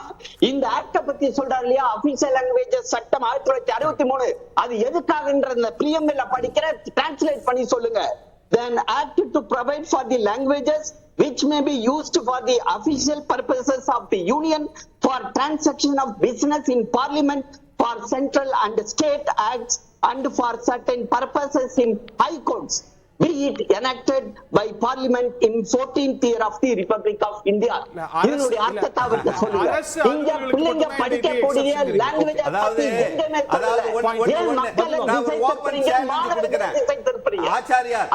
இந்த ஆக்ட பத்தி சொல்றாரு இல்லையா, அபிஷியல் லாங்குவேஜஸ் சட்டம் 1963, அது எதுக்காகன்ற இந்த பிரிஎம்எல்ல படிக்கிற டிரான்ஸ்லேட் பண்ணி சொல்லுங்க. Then act to provide for the languages which may be used for the official purposes of the union, for transaction of business in parliament, for central and state acts, and for certain purposes in high courts, be it enacted by parliament in 14th year of the Republic of India. இதனுடைய அர்த்தத்தை அவருக்கு சொல்லுங்க. இங்க பிள்ளைங்க படிக்கக்கூடிய language பத்தி எங்கமே ஆச்சாரியார்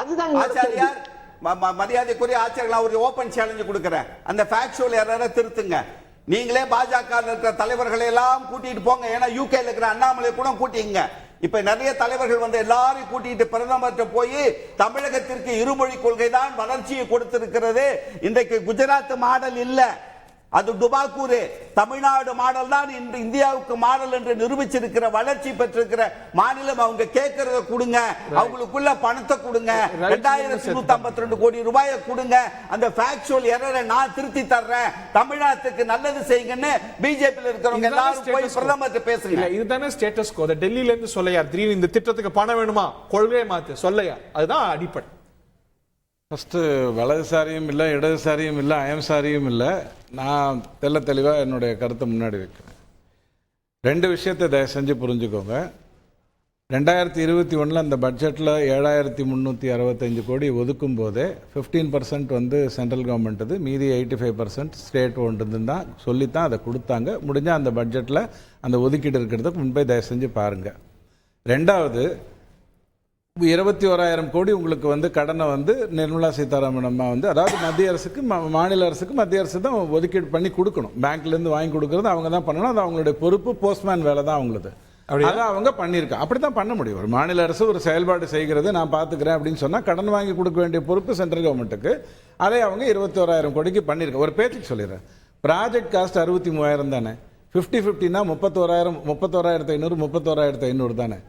மரியாதைக்குரிய ஆச்சாரியார் ஒரு ஓபன் சேலஞ்ச் கொடுக்கிறேன். அந்த ஃபேக்சுவல் எரரை திருத்துங்க. நீங்களே பாஜக இருக்கிற தலைவர்களை எல்லாம் கூட்டிட்டு போங்க. ஏன்னா யூகேல இருக்கிற அண்ணாமலை கூட கூட்டிங்க. இப்ப நிறைய தலைவர்கள் எல்லாரையும் கூட்டிட்டு பிரதமர் போய் தமிழகத்திற்கு இருமொழி கொள்கை தான் வளர்ச்சியை கொடுத்திருக்கிறது. இன்றைக்கு குஜராத் மாடல் இல்ல, அது டுபாக்கூர். தமிழ்நாடு மாடல் தான் இன்று இந்தியாவுக்கு மாடல் என்று நிரூபிச்சிருக்கிற வளர்ச்சி பெற்றிருக்கிற மாநிலம். அவங்க கேட்கறத கொடுங்க, அவங்களுக்குள்ள பணத்தை கொடுங்க, 2152 கோடி ரூபாயை கொடுங்க. அந்த ஃபேக்சுவல் எரரை நான் திருத்தி தர்றேன், தமிழ்நாட்டுக்கு நல்லது செய்யுங்கன்னு பிஜேபியில் இருக்கிறவங்க எல்லாரும் போய் பிரதமர் பேசுங்க. இதுதானே ஸ்டேட்டஸ் கோ. டெல்லியில இருந்து சொல்லையா திடீர்னு இந்த திட்டத்துக்கு பணம் வேணுமா, கொள்கையை மாத்து சொல்லையா, அதுதான் அடிப்படை. ஃபஸ்ட்டு வலதுசாரியும் இல்லை, இடதுசாரியும் இல்லை, அயம்சாரியும் இல்லை. நான் தெளிவாக என்னுடைய கருத்தை முன்னாடி வைக்கிறேன். 2 விஷயத்தை தயவு செஞ்சு புரிஞ்சுக்கோங்க. 2021 அந்த பட்ஜெட்டில் 7365 கோடி ஒதுக்கும் போதே 15% வந்து சென்ட்ரல் கவர்மெண்ட்டு, மீதி 85% ஸ்டேட் ஓன்றுன்னு தான் சொல்லித்தான் அதை கொடுத்தாங்க. முடிஞ்சால் அந்த பட்ஜெட்டில் அந்த ஒதுக்கீடு இருக்கிறதுக்கு முன்பே தயவு செஞ்சு பாருங்கள். ரெண்டாவது, 21,000 கோடி உங்களுக்கு வந்து கடனை வந்து நிர்மலா சீதாராமன் அம்மா வந்து, அதாவது மத்திய அரசுக்கு மாநில அரசுக்கு மத்திய அரசு தான் ஒதுக்கீடு பண்ணி கொடுக்கணும். பேங்க்லேருந்து வாங்கி கொடுக்கறது அவங்க தான் பண்ணணும். அது அவங்களுடைய பொறுப்பு, போஸ்ட்மேன் வேலை தான் அவங்களது. அதான் அவங்க பண்ணியிருக்காங்க. அப்படி தான் பண்ண முடியும். ஒரு மாநில அரசு ஒரு செயல்பாடு செய்கிறது நான் பார்த்துக்கிறேன் அப்படின்னு சொன்னால் கடன் வாங்கி கொடுக்க வேண்டிய பொறுப்பு சென்ட்ரல் கவர்மெண்ட்டுக்கு. அதை அவங்க 21,000 கோடிக்கு பண்ணியிருக்காங்க. ஒரு பேச்சுக்கு சொல்லிடுறேன், ப்ராஜெக்ட் காஸ்ட் 63,000 தானே, 50-50னா 31,500 31,500 தானே,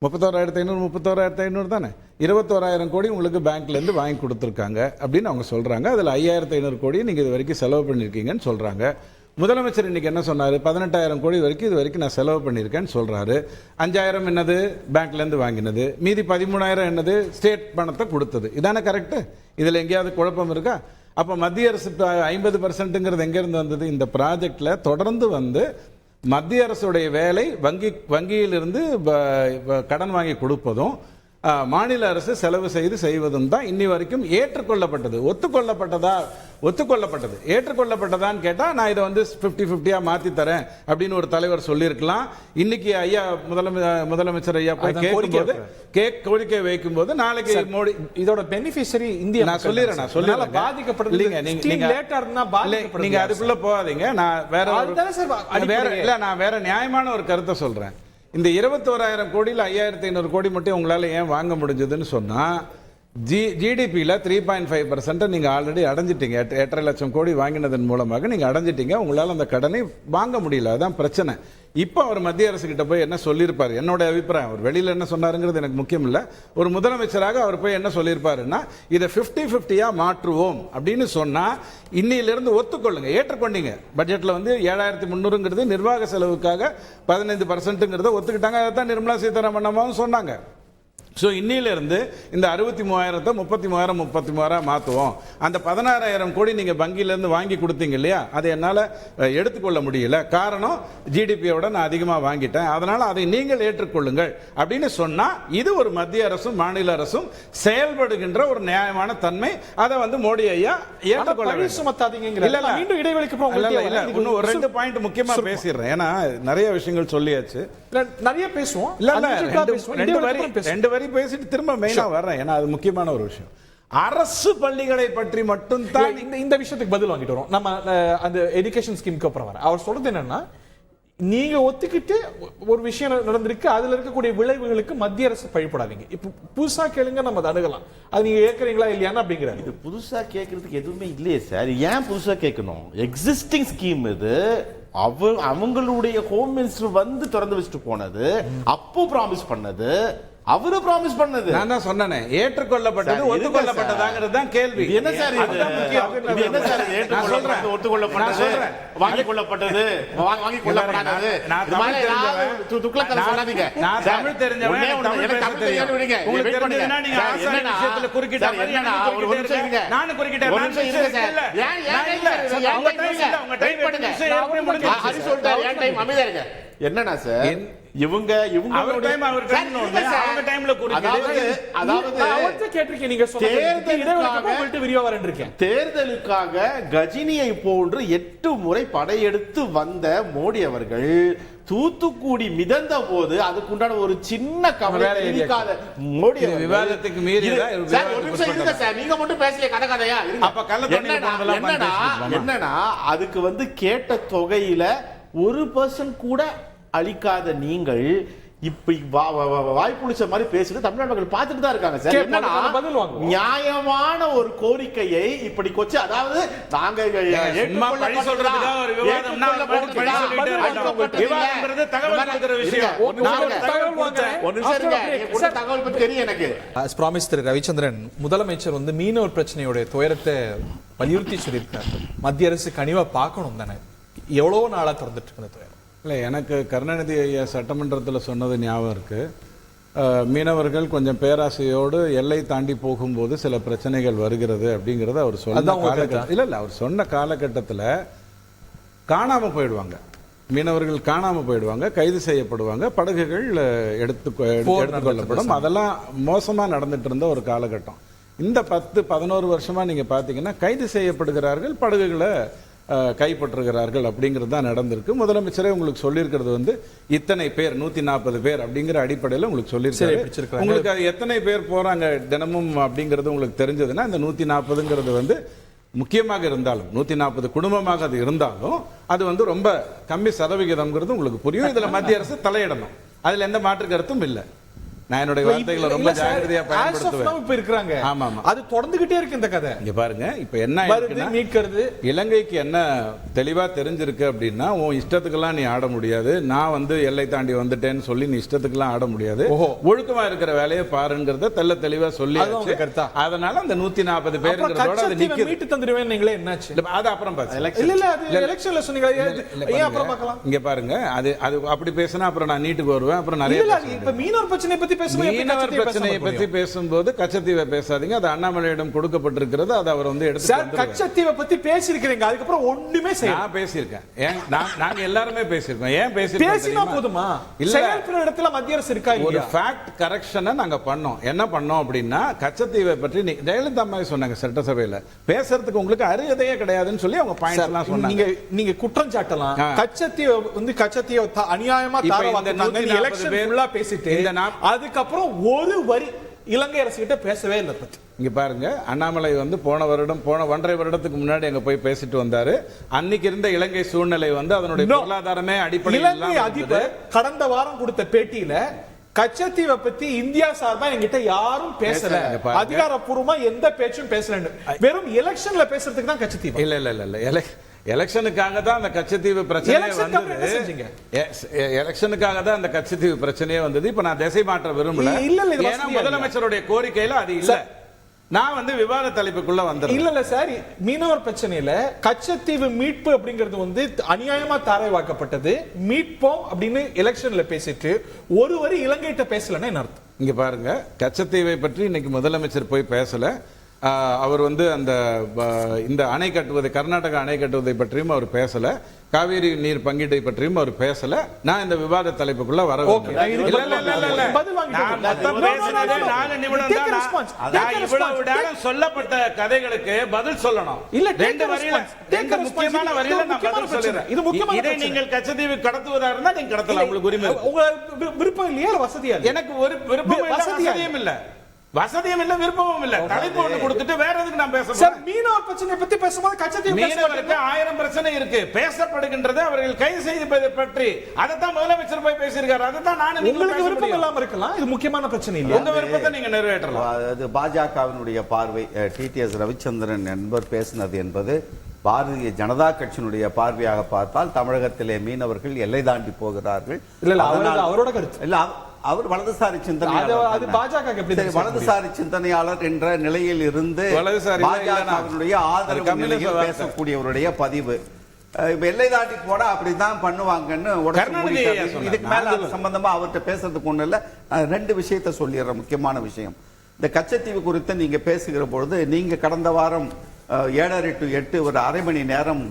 31,500 தானே, 21,000 கோடி உங்களுக்கு பேங்க்லேருந்து வாங்கி கொடுத்துருக்காங்க அப்படின்னு அவங்க சொல்கிறாங்க. அதில் 5,500 கோடி நீங்கள் இது வரைக்கும் செலவு பண்ணியிருக்கீங்கன்னு சொல்கிறாங்க. முதலமைச்சர் இன்னைக்கு என்ன சொன்னார், 18,000 கோடி வரைக்கும் இது வரைக்கும் நான் செலவு பண்ணியிருக்கேன்னு சொல்கிறாரு. 5,000 என்னது பேங்க்லேருந்து வாங்கினது, மீதி 13,000 என்னது ஸ்டேட் பணத்தை கொடுத்தது. இதானே கரெக்டு? இதில் எங்கேயாவது குழப்பம் இருக்கா? அப்போ மத்திய அரசு 50%ங்கிறது எங்கேருந்து வந்தது? இந்த ப்ராஜெக்டில் தொடர்ந்து வந்து மத்திய அரசுடைய வேலை வங்கியிலிருந்து கடன் வாங்கி கொடுப்பதும் மாநில அரசு செலவு செய்வதும் தான் இன்னி வரைக்கும் ஏற்றுக்கொள்ளப்பட்டது. ஒத்துக்கொள்ளப்பட்டது ஏற்றுக்கொள்ளப்பட்டதான்னு கேட்டால் நான் இதை வந்து 50-50 மாற்றி தரேன் அப்படின்னு ஒரு தலைவர் சொல்லியிருக்கலாம். இன்னைக்கு ஐயா முதலமைச்சர் ஐயா போய் கேட்கும்போது கோரிக்கை வைக்கும் போது நாளைக்கு மோடி இதோட பெனிஃபிஷரி இந்தியா நான் சொல்லிடுறேன் பாதிக்கப்படுது. நீங்க அதுக்குள்ள போகாதீங்க. நான் வேற நியாயமான ஒரு கருத்தை சொல்றேன். இந்த 21,000 கோடியில் 5,500 கோடி மட்டும் உங்களால் ஏன் வாங்க முடிஞ்சதுன்னு சொன்னால், ஜிடிபியில் 3.5% நீங்கள் ஆல்ரெடி அடைஞ்சிட்டீங்க. 8.5 லட்சம் கோடி வாங்கினதன் மூலமாக நீங்கள் அடைஞ்சிட்டீங்க. உங்களால் அந்த கடனை வாங்க முடியல. அதுதான் பிரச்சனை. இப்போ அவர் மத்திய அரசு கிட்ட போய் என்ன சொல்லியிருப்பார்? என்னோட அபிப்பிராயம், அவர் வெளியில் என்ன சொன்னாருங்கிறது எனக்கு முக்கியம் இல்லை. ஒரு முதலமைச்சராக அவர் போய் என்ன சொல்லியிருப்பாருன்னா, இதை 50-50 மாற்றுவோம் அப்படின்னு சொன்னால் இன்னிலிருந்து ஒத்துக்கொள்ளுங்க. ஏற்றுக்கொண்டீங்க. பட்ஜெட்டில் வந்து 7,300ங்கிறது நிர்வாக செலவுக்காக 15%ங்கிறத ஒத்துக்கிட்டாங்க. அதை தான் நிர்மலா சீதாராமன் அம்மாவும் சொன்னாங்க. ஸோ இன்னிலிருந்து இந்த 63,000 33,000 மாற்றுவோம். அந்த 16,000 கோடி நீங்கள் வங்கியிலேருந்து வாங்கி கொடுத்தீங்க இல்லையா, அதை என்னால் எடுத்துக்கொள்ள முடியல. காரணம் ஜிடிபியோட நான் அதிகமாக வாங்கிட்டேன், அதனால் அதை நீங்கள் ஏற்றுக்கொள்ளுங்கள் அப்படின்னு சொன்னால் இது ஒரு மத்திய அரசும் மாநில அரசும் செயல்படுகின்ற ஒரு நியாயமான தன்மை. அதை வந்து மோடி ஐயா ஏற்றுக்கொள்ள சுமத்தாதீங்க. இன்னும் ஒரு 2 பாயிண்ட் முக்கியமாக பேசிடுறேன். ஏன்னா நிறைய விஷயங்கள் சொல்லியாச்சு, நிறைய பேசுவோம். ரெண்டு வரி பேசிட்டு திரும்ப மெயினா வர்றேன். ஏன்னா அது முக்கியமான ஒரு விஷயம். அரசு பள்ளிகளை பற்றி மட்டும் தான் இந்த விஷயத்துக்கு பதில் வாங்கிட்டு வரோம். நம்ம அந்த எஜுகேஷன் ஸ்கீமுக்கு அப்புறம் வர அவர் சொல்றது என்னன்னா, நீங்க ஒத்துக்கிட்டு ஒரு விஷயம் நடந்திருக்கு, அதுல இருக்கக்கூடிய விளைவுகளுக்கு மத்திய அரசு பழிப்படாதீங்க. இப்ப புதுசா கேளுங்க, நம்ம அதை அணுகலாம். அது நீங்க ஏற்கறீங்களா இல்லையான்னு அப்படிங்கிறாரு. இது புதுசா கேட்கறதுக்கு எதுவுமே இல்லையே சார். ஏன் புதுசா கேட்கணும்? எக்ஸிஸ்டிங் ஸ்கீம் இது. அவங்களுடைய ஹோம் மினிஸ்டர் வந்து திறந்து வச்சுட்டு போனது, அப்போ ப்ராமிஸ் பண்ணது, அவரு ப்ராமிஸ் பண்ணது. நான் தான் சொன்னேனே, ஏற்றுக்கொள்ளப்பட்டது ஒத்துக்கொள்ளப்பட்டதாங்கிறது தான் கேள்வி. என்ன சார் இது? என்ன சார் ஏற்றுக்கொள்ளப்பட்டது ஒத்துக்கொள்ளப்பட்டது வாங்கி கொள்ளப்பட்டது வாங்கி கொள்ளப்படாதது? நான் தமிழ் சொல்லாதீங்க. நான் தமிழ் தெரிஞ்சவன். எனக்கு தமிழ் தெரியாது. விடுங்க. உங்களுக்கு தெரிஞ்சதுன்னா நீங்க ஆசாரி விஷயத்துல குறுக்கிட்ட மாதிரி ஒரு நிமிஷம் இருங்க. நானும் குறுக்கிட்டேன். ஒரு நிமிஷம் இருங்க சார். ஏன் இல்ல உங்க டைம் பண்ணுங்க. ஹரி சொல்றாரு ஏன் டைம் அமைதியா இருங்க. என்னன்னா சார் இவங்க அவர் டைம் அவங்க டைம்ல தேர்தலுக்காக கஜினியை போன்று 8 முறை படையெடுத்து வந்த மோடி அவர்கள் தூத்துக்குடி மிதந்த போது அதுக்குண்டான ஒரு சின்ன கவலை இருக்காத மோடி விவாதத்துக்கு மீறி நீங்க மட்டும் பேசல கதையா என்னன்னா அதுக்கு வந்து கேட்ட தொகையில 1% கூட அளிக்காத நீங்கள் இப்படி வாய்ப்புளிச்ச மாதிரி பேசிட்டு தமிழ்நாடு மக்கள் பார்த்துட்டு தான் இருக்காங்க சார். என்னன்னா நியாயமான ஒரு கோரிக்கையை இப்படி கொச்சு, அதாவது நாங்க தகவல் பத்தி தெரியும் எனக்கு. திரு ரவிச்சந்திரன் முதலமைச்சர் வந்து மீனவர் பிரச்சனையோட துயரத்தை வலியுறுத்தி சொல்லியிருக்காரு. மத்திய அரசு கனிவா பார்க்கணும் தானே, எவ்வளவு நாளா திறந்துட்டு இருக்கு துயரம்? இல்லை, எனக்கு கருணாநிதி ஐயா சட்டமன்றத்தில் சொன்னது ஞாபகம் இருக்குது. மீனவர்கள் கொஞ்சம் பேராசையோடு எல்லை தாண்டி போகும்போது சில பிரச்சனைகள் வருகிறது அப்படிங்கிறத அவர் சொன்ன காலகட்டம். இல்லை அவர் சொன்ன காலகட்டத்தில் காணாமல் போயிடுவாங்க. மீனவர்கள் காணாம போயிடுவாங்க, கைது செய்யப்படுவாங்க, படகுகள் எடுத்துக்கொள்ளப்படும். அதெல்லாம் மோசமா நடந்துட்டு இருந்த ஒரு காலகட்டம். இந்த 10-11 வருஷமா நீங்க பாத்தீங்கன்னா கைது செய்யப்படுகிறார்கள், படகுகளை கைப்பற்றுகிறார்கள் அப்படிங்கிறது தான் நடந்திருக்கு. முதலமைச்சரே உங்களுக்கு சொல்லியிருக்கிறது வந்து இத்தனை பேர் 140 பேர் அப்படிங்கிற அடிப்படையில் உங்களுக்கு சொல்லியிருக்காரு. உங்களுக்கு அது எத்தனை பேர் போறாங்க தினமும் அப்படிங்கிறது உங்களுக்கு தெரிஞ்சதுன்னா இந்த 140ங்கிறது வந்து முக்கியமாக இருந்தாலும் 140 குடும்பமாக அது இருந்தாலும் அது வந்து ரொம்ப கம்மி சதவிகிதம்ங்கிறது உங்களுக்கு புரியும். இதுல மத்திய அரசு தலையிடணும், அதுல எந்த மாற்று கருத்தும் இல்லை. நான் என்னுடைய வார்த்தைகளை ரொம்ப ஜாக்கிரதையா பயன்படுத்துவேன். இப்ப இருக்காங்க. ஆமா ஆமா, அது தொடர்ந்துகிட்டே இருக்கு இந்த கதை. இங்க பாருங்க, இப்ப என்ன மீட்கிறது இலங்கைக்கு என்ன தெளிவா தெரிஞ்சிருக்கு அப்படின்னா, உன் இஷ்டத்துக்கெல்லாம் நீ ஆட முடியாது, நான் வந்து எல்லை தாண்டி வந்துட்டேன்னு சொல்லி நீ இஷ்டத்துக்கெல்லாம் ஆட முடியாது, ஒழுக்கமா இருக்கிற வேலையை பாருங்கிறத தெல்ல தெளிவா சொல்லி, அதனால அந்த 140 பேருங்கிறதோட அது நிக்குது. மீட்டு தந்துருவேன் நீங்களே என்னாச்சு? அது அப்புறம் பாத்து இல்ல அது எலெக்ஷன்ல சொன்னீங்க, ஏன் அப்புறம் பார்க்கலாம். இங்க பாருங்க, அது அப்படி பேசினா அப்புறம் நான் நீட்டுக்கு வருவேன். அப்புறம் நிறைய இப்ப மீனவர் பிரச்சனை பத்தி மீனவர் பிரச்சனையை பத்தி பேசும்போது கச்சத்தீவை பேசாதீங்க, அது அண்ணாமலையிடம் கொடுக்கப்பட்டிருக்கிறது. அது அவர் வந்து எடுத்து கச்சத்தீவை பத்தி பேசியிருக்கிறீங்க, அதுக்கப்புறம் ஒண்ணுமே நான் பேசியிருக்கேன். நாங்க எல்லாருமே பேசியிருக்கோம். ஏன் பேசினா போதுமா? செயல்படுற இடத்துல மத்திய அரசு இருக்கா? ஒரு ஃபேக்ட் கரெக்ஷனை நாங்க பண்ணோம். என்ன பண்ணோம் அப்படின்னா, கச்சத்தீவை பற்றி ஜெயலலிதா அம்மா சொன்னாங்க சட்டசபையில, பேசுறதுக்கு உங்களுக்கு அருகதையே கிடையாதுன்னு சொல்லி அவங்க பாயிண்ட்ஸ் எல்லாம் சொன்னாங்க. நீங்க குற்றம் சாட்டலாம், கச்சத்தீவை வந்து கச்சத்தீவை அநியாயமா எலெக்ஷன் ஃபுல்லா பேசிட்டு அதுக்கப்புறம் ஒரு வரி இலங்கை அரசு கிட்ட பேசவே இல்லை. இங்க பாருங்க, அண்ணாமலை வந்து போன 1.5 வருடத்துக்கு முன்னாடி அங்க போய் பேசிட்டு வந்தாரு. அன்னைக்கு இருந்த இலங்கை சூழ்நிலை வந்து அதனுடைய பொருளாதாரமே அடிப்படையில் அதிபர் கடந்த வாரம் கொடுத்த பேட்டியில கச்சத்தீவை பத்தி இந்தியா சார்பா என்கிட்ட யாரும் பேசல, அதிகாரப்பூர்வமா எந்த பேச்சும் பேசல, வெறும் எலெக்ஷன்ல பேசுறதுக்கு தான் கச்சத்தீவு. இல்ல எலெக்ஷனுக்காக தான் அந்த கச்சத்தீவு பிரச்சனை வந்தது. எலெக்ஷனுக்காக தான் அந்த கச்சத்தீவு பிரச்சனையே வந்தது. இப்ப நான் திசை மாற்ற விரும்பல, ஏன்னா முதலமைச்சருடைய கோரிக்கையில அது இல்ல. நான் வந்து விவாத தலைப்புக்குள்ள வந்தேன். இல்ல சார், மீனவர் பிரச்சனையில கச்சத்தீவு மீட்பு அப்படிங்கிறது வந்து அநியாயமா தாரைவாக்கப்பட்டது, மீட்போம் அப்படின்னு எலெக்ஷன்ல பேசிட்டு ஒரு வரி இலங்கைட்ட பேசலன்னா என்ன அர்த்தம்? இங்க பாருங்க, கச்சத்தீவை பற்றி இன்னைக்கு முதலமைச்சர் போய் பேசல. அவர் வந்து இந்த அணை கட்டுவதை, கர்நாடக அணை கட்டுவதை பற்றியும் அவர் பேசல, காவிரி நீர் பங்கீட்டை பற்றியும் அவர் பேசல. நான் இந்த விவாத தலைப்புக்குள்ள வர சொல்லப்பட்ட கதைகளுக்கு பதில் சொல்லணும். முக்கியமான வரியில நான் பதில் சொல்றேன். இதை நீங்கள் கச்சத்தீவு கடத்துவதா இருந்தா நீங்க கடத்தலாம், உங்களுக்கு உரிமை. விருப்பம் இல்லையா? வசதியா? எனக்கு ஒரு விருப்பம் வசதியும் இல்ல, வசதியும் இல்ல, விருப்பமும் இல்ல. தலைப்பு ஒன்று கொடுத்துட்டு வேற எதுக்கு நான் பேச சார்? மீனவர் பிரச்சனை பத்தி பேசும்போது கச்சத்தீவு மீனவருக்கு 1000 பிரச்சனை இருக்கு. பேசப்படுகின்றது அவர்கள் கைது செய்வதை பற்றி. அதைத்தான் முதலமைச்சர் போய் பேசியிருக்காரு. அதைத்தான் நான் உங்களுக்கு விருப்பம் இல்லாம இருக்கலாம், இது முக்கியமான பிரச்சனை இல்ல. உங்க விருப்பத்தை நீங்க நிறைவேற்றலாம். அது பாஜகவினுடைய பார்வை. டிடிஎஸ் ரவிச்சந்திரன் என்பவர் பேசினது என்பது பாரதிய ஜனதா கட்சியினுடைய பார்வையாக பார்த்தால் தமிழகத்திலே மீனவர்கள் எல்லை தாண்டி போகிறார்கள். அவரோட கருத்து இல்ல, அவர் வலதுசாரி சிந்தனையாளர், வலதுசாரி சிந்தனையாளர் என்ற நிலையில் இருந்து பாஜகவினுடைய ஆதரவு நிலையில் பேசக்கூடியவருடைய பதிவு. எல்லை தாண்டி போனா அப்படிதான் பண்ணுவாங்கன்னு இதுக்கு மேல சம்பந்தமா அவர்கிட்ட பேசுறதுக்கு ஒண்ணு இல்ல. 2 விஷயத்த சொல்லிடுற முக்கியமான விஷயம். இந்த கச்சத்தீவு குறித்து நீங்க பேசுகிற பொழுது, நீங்க கடந்த வாரம் 7:30 to 8 ஒரு அரை மணி நேரம்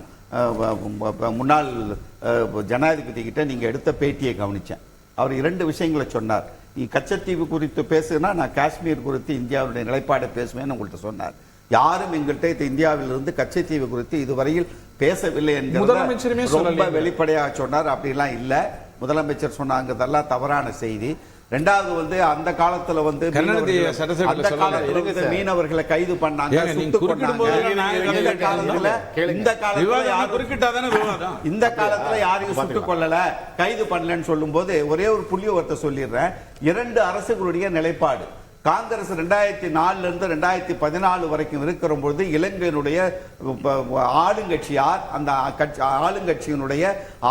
முன்னாள் ஜனாதிபதி கிட்ட நீங்க எடுத்த பேட்டியை கவனிச்சேன். அவர் 2 விஷயங்களை சொன்னார். நீ கச்சத்தீவு குறித்து பேசுனா நான் காஷ்மீர் குறித்து இந்தியாவுடைய நிலைப்பாடை பேசுவேன்னு உங்கள்கிட்ட சொன்னார். யாரும் எங்கள்கிட்ட இந்தியாவிலிருந்து கச்சத்தீவு குறித்து இதுவரையில் பேசவில்லை என்கிற ரொம்ப வெளிப்படையாக சொன்னார். அப்படிலாம் இல்ல, முதலமைச்சர் சொன்னாங்கதெல்லாம் தவறான செய்தி. 2வது வந்து அந்த காலத்துல வந்து மீனவர்களை கைது பண்ணாங்க, இந்த காலத்துல யாரையும் சுட்டுக் கொள்ளல, கைது பண்ணலன்னு சொல்லும் போது ஒரே ஒரு புள்ளிவிவரத்தை சொல்லிடுறேன். 2 அரசுகளுடைய நிலைப்பாடு. காங்கிரஸ் 2004 இருந்து 2014 வரைக்கும் இருக்கிற பொழுது இலங்கையினுடைய ஆளுங்கட்சி யார், அந்த ஆளுங்கட்சியினுடைய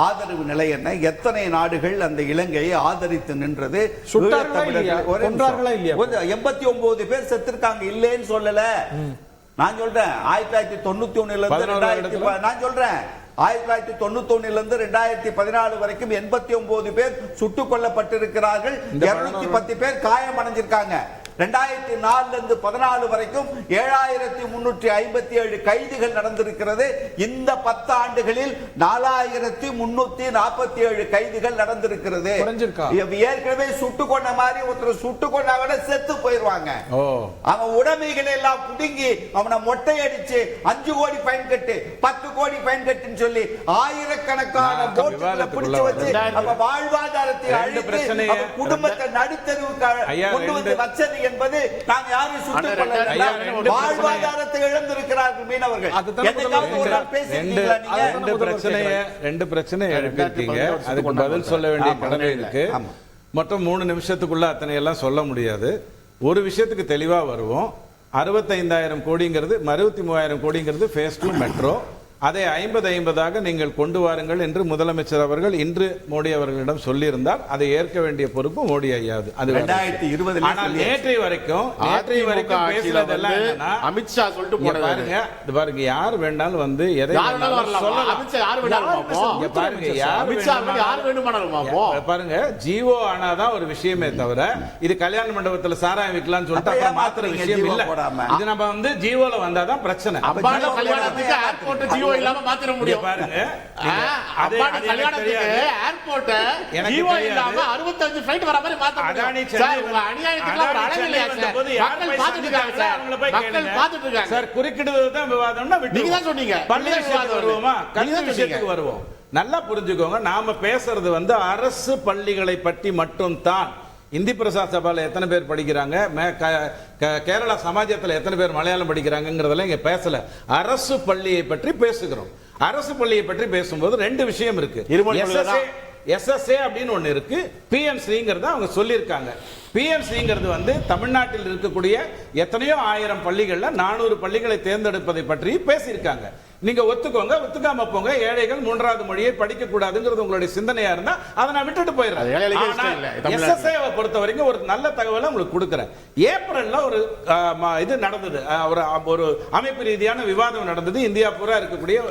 ஆதரவு நிலை என்ன, எத்தனை நாடுகள் அந்த இலங்கையை ஆதரித்து நின்றது, 89 பேர் செத்துருக்காங்க, இல்லைன்னு சொல்லல. நான் சொல்றேன் 1991 இருந்து நான் சொல்றேன் 1991 இருந்து 2014 வரைக்கும் 89 பேர் சுட்டுக் கொல்லப்பட்டிருக்கிறார்கள், 210 பேர் காயம் அடைஞ்சிருக்காங்க. 2004 இருந்து 14 வரைக்கும் 7357 கைதுகள் நடந்திருக்கிறது. இந்த 10 ஆண்டுகளில் 4347 கைதுகள் நடந்திருக்கிறது. ஏற்கனவே சுட்டு கொண்ட மாதிரி ஒருத்தர் சுட்டு கொண்டாங்க செத்து போயிருவாங்க. அவன் உடைமைகளை எல்லாம் புடுங்கி அவனை மொட்டை அடிச்சு 5 கோடி ஃபைன் கட்டு 10 கோடி ஃபைன் கட்டுன்னு சொல்லி ஆயிரக்கணக்கான போட்டுகளை பிடிச்சு வச்சு அவ வாழ்வாதாரத்தை அழித்து குடும்பத்தை நடுத்தருவுக்கு கொண்டு வந்து வச்சது என்பது நாங்க யாரும் சுட்டுக் கொள்ளல. வாழ்வாதாரத்தை இழந்திருக்கிறார்கள் மீனவர்கள். ரெண்டு பிரச்சனை எழுப்பியிருக்கீங்க. அதுக்கு பதில் சொல்ல வேண்டிய கடமை இருக்கு. மொத்தம் 3 நிமிஷத்துக்குள்ள அத்தனை எல்லாம் சொல்ல முடியாது. ஒரு விஷயத்துக்கு தெளிவா வருவோம். 65,000 கோடிங்கிறது 63,000 கோடிங்கிறது ஃபேஸ் 2 மெட்ரோ. அதை 50-50 நீங்கள் கொண்டு வாருங்கள் என்று முதலமைச்சர் அவர்கள் இன்று மோடி அவர்களிடம் சொல்லியிருந்தார். அதை ஏற்க வேண்டிய பொறுப்பு மோடி ஐயாது. அது 2020 நேற்றை வரைக்கும் பேசுறதெல்லாம் என்னன்னா அமித்ஷா சொல்லிட்டு பாருங்க, இது பாருங்க, யார் வேண்டாலும் வந்து எதை பாருங்க, ஜிஓ ஆனாதான் ஒரு விஷயமே தவிர இது கல்யாண மண்டபத்தில் சாராயம் விற்கலாம்னு சொல்லிட்டு மாத்திர விஷயம் இல்ல. இது நம்ம வந்து ஜிஓல வந்தாதான் பிரச்சனை. இல்லாம மாத்திர முடியும் பாருங்க. அம்பானி கல்யாணத்துக்கு ஏர்போர்ட் ஜிஓ இல்லாம 65 ஃளைட் வர மாதிரி மாத்த முடியும் சார். உங்க அநியாயத்துக்கு ஒரு அளவு இல்லையா சார்? மக்கள் பாத்துட்டு இருக்காங்க சார். மக்கள் பாத்துட்டு இருக்காங்க சார். குறுக்கிடுவது தான் விவாதம்னா நீங்க தான் சொன்னீங்க. பள்ளி விஷயத்துக்கு வருவோமா? கல்வி விஷயத்துக்கு வருவோம். நல்லா புரிஞ்சுக்கோங்க, நாம பேசுறது வந்து அரசு பள்ளிகளை பற்றி மட்டும் தான். இந்தி பிரசாத் சபால எத்தனை பேர் படிக்கிறாங்க, கேரளா சமாஜத்தில் எத்தனை பேர் மலையாளம் படிக்கிறாங்கிறதெல்லாம் இங்க பேசல. அரசு பள்ளியை பற்றி பேசுகிறோம். அரசு பள்ளியை பற்றி பேசும்போது 2 விஷயம் இருக்கு. எஸ்எஸ்ஏ அப்படின்னு ஒண்ணு இருக்கு, பிஎம்சிங்கிறத அவங்க சொல்லியிருக்காங்க. பிஎம்சிங்கிறது வந்து தமிழ்நாட்டில் இருக்கக்கூடிய எத்தனையோ 1000 பள்ளிகள்ல 400 பள்ளிகளை தேர்ந்தெடுப்பதை பற்றி பேசியிருக்காங்க. நீங்க ஒத்துக்கோங்க, ஒத்துக்காம போங்க. ஏழைகள் 3வது மொழியை படிக்க கூடாதுங்கிறது உங்களுடைய சிந்தனையா இருந்தா அதை நான் விட்டுட்டு போயிடுறேன். எஸ்எஸ்ஏவை பொறுத்த வரைக்கும் ஒரு நல்ல தகவலை உங்களுக்கு கொடுக்குறேன். ஏப்ரல்ல ஒரு இது நடந்தது, ஒரு அமைப்பு ரீதியான விவாதம் நடந்தது இந்தியா பூரா இருக்கக்கூடிய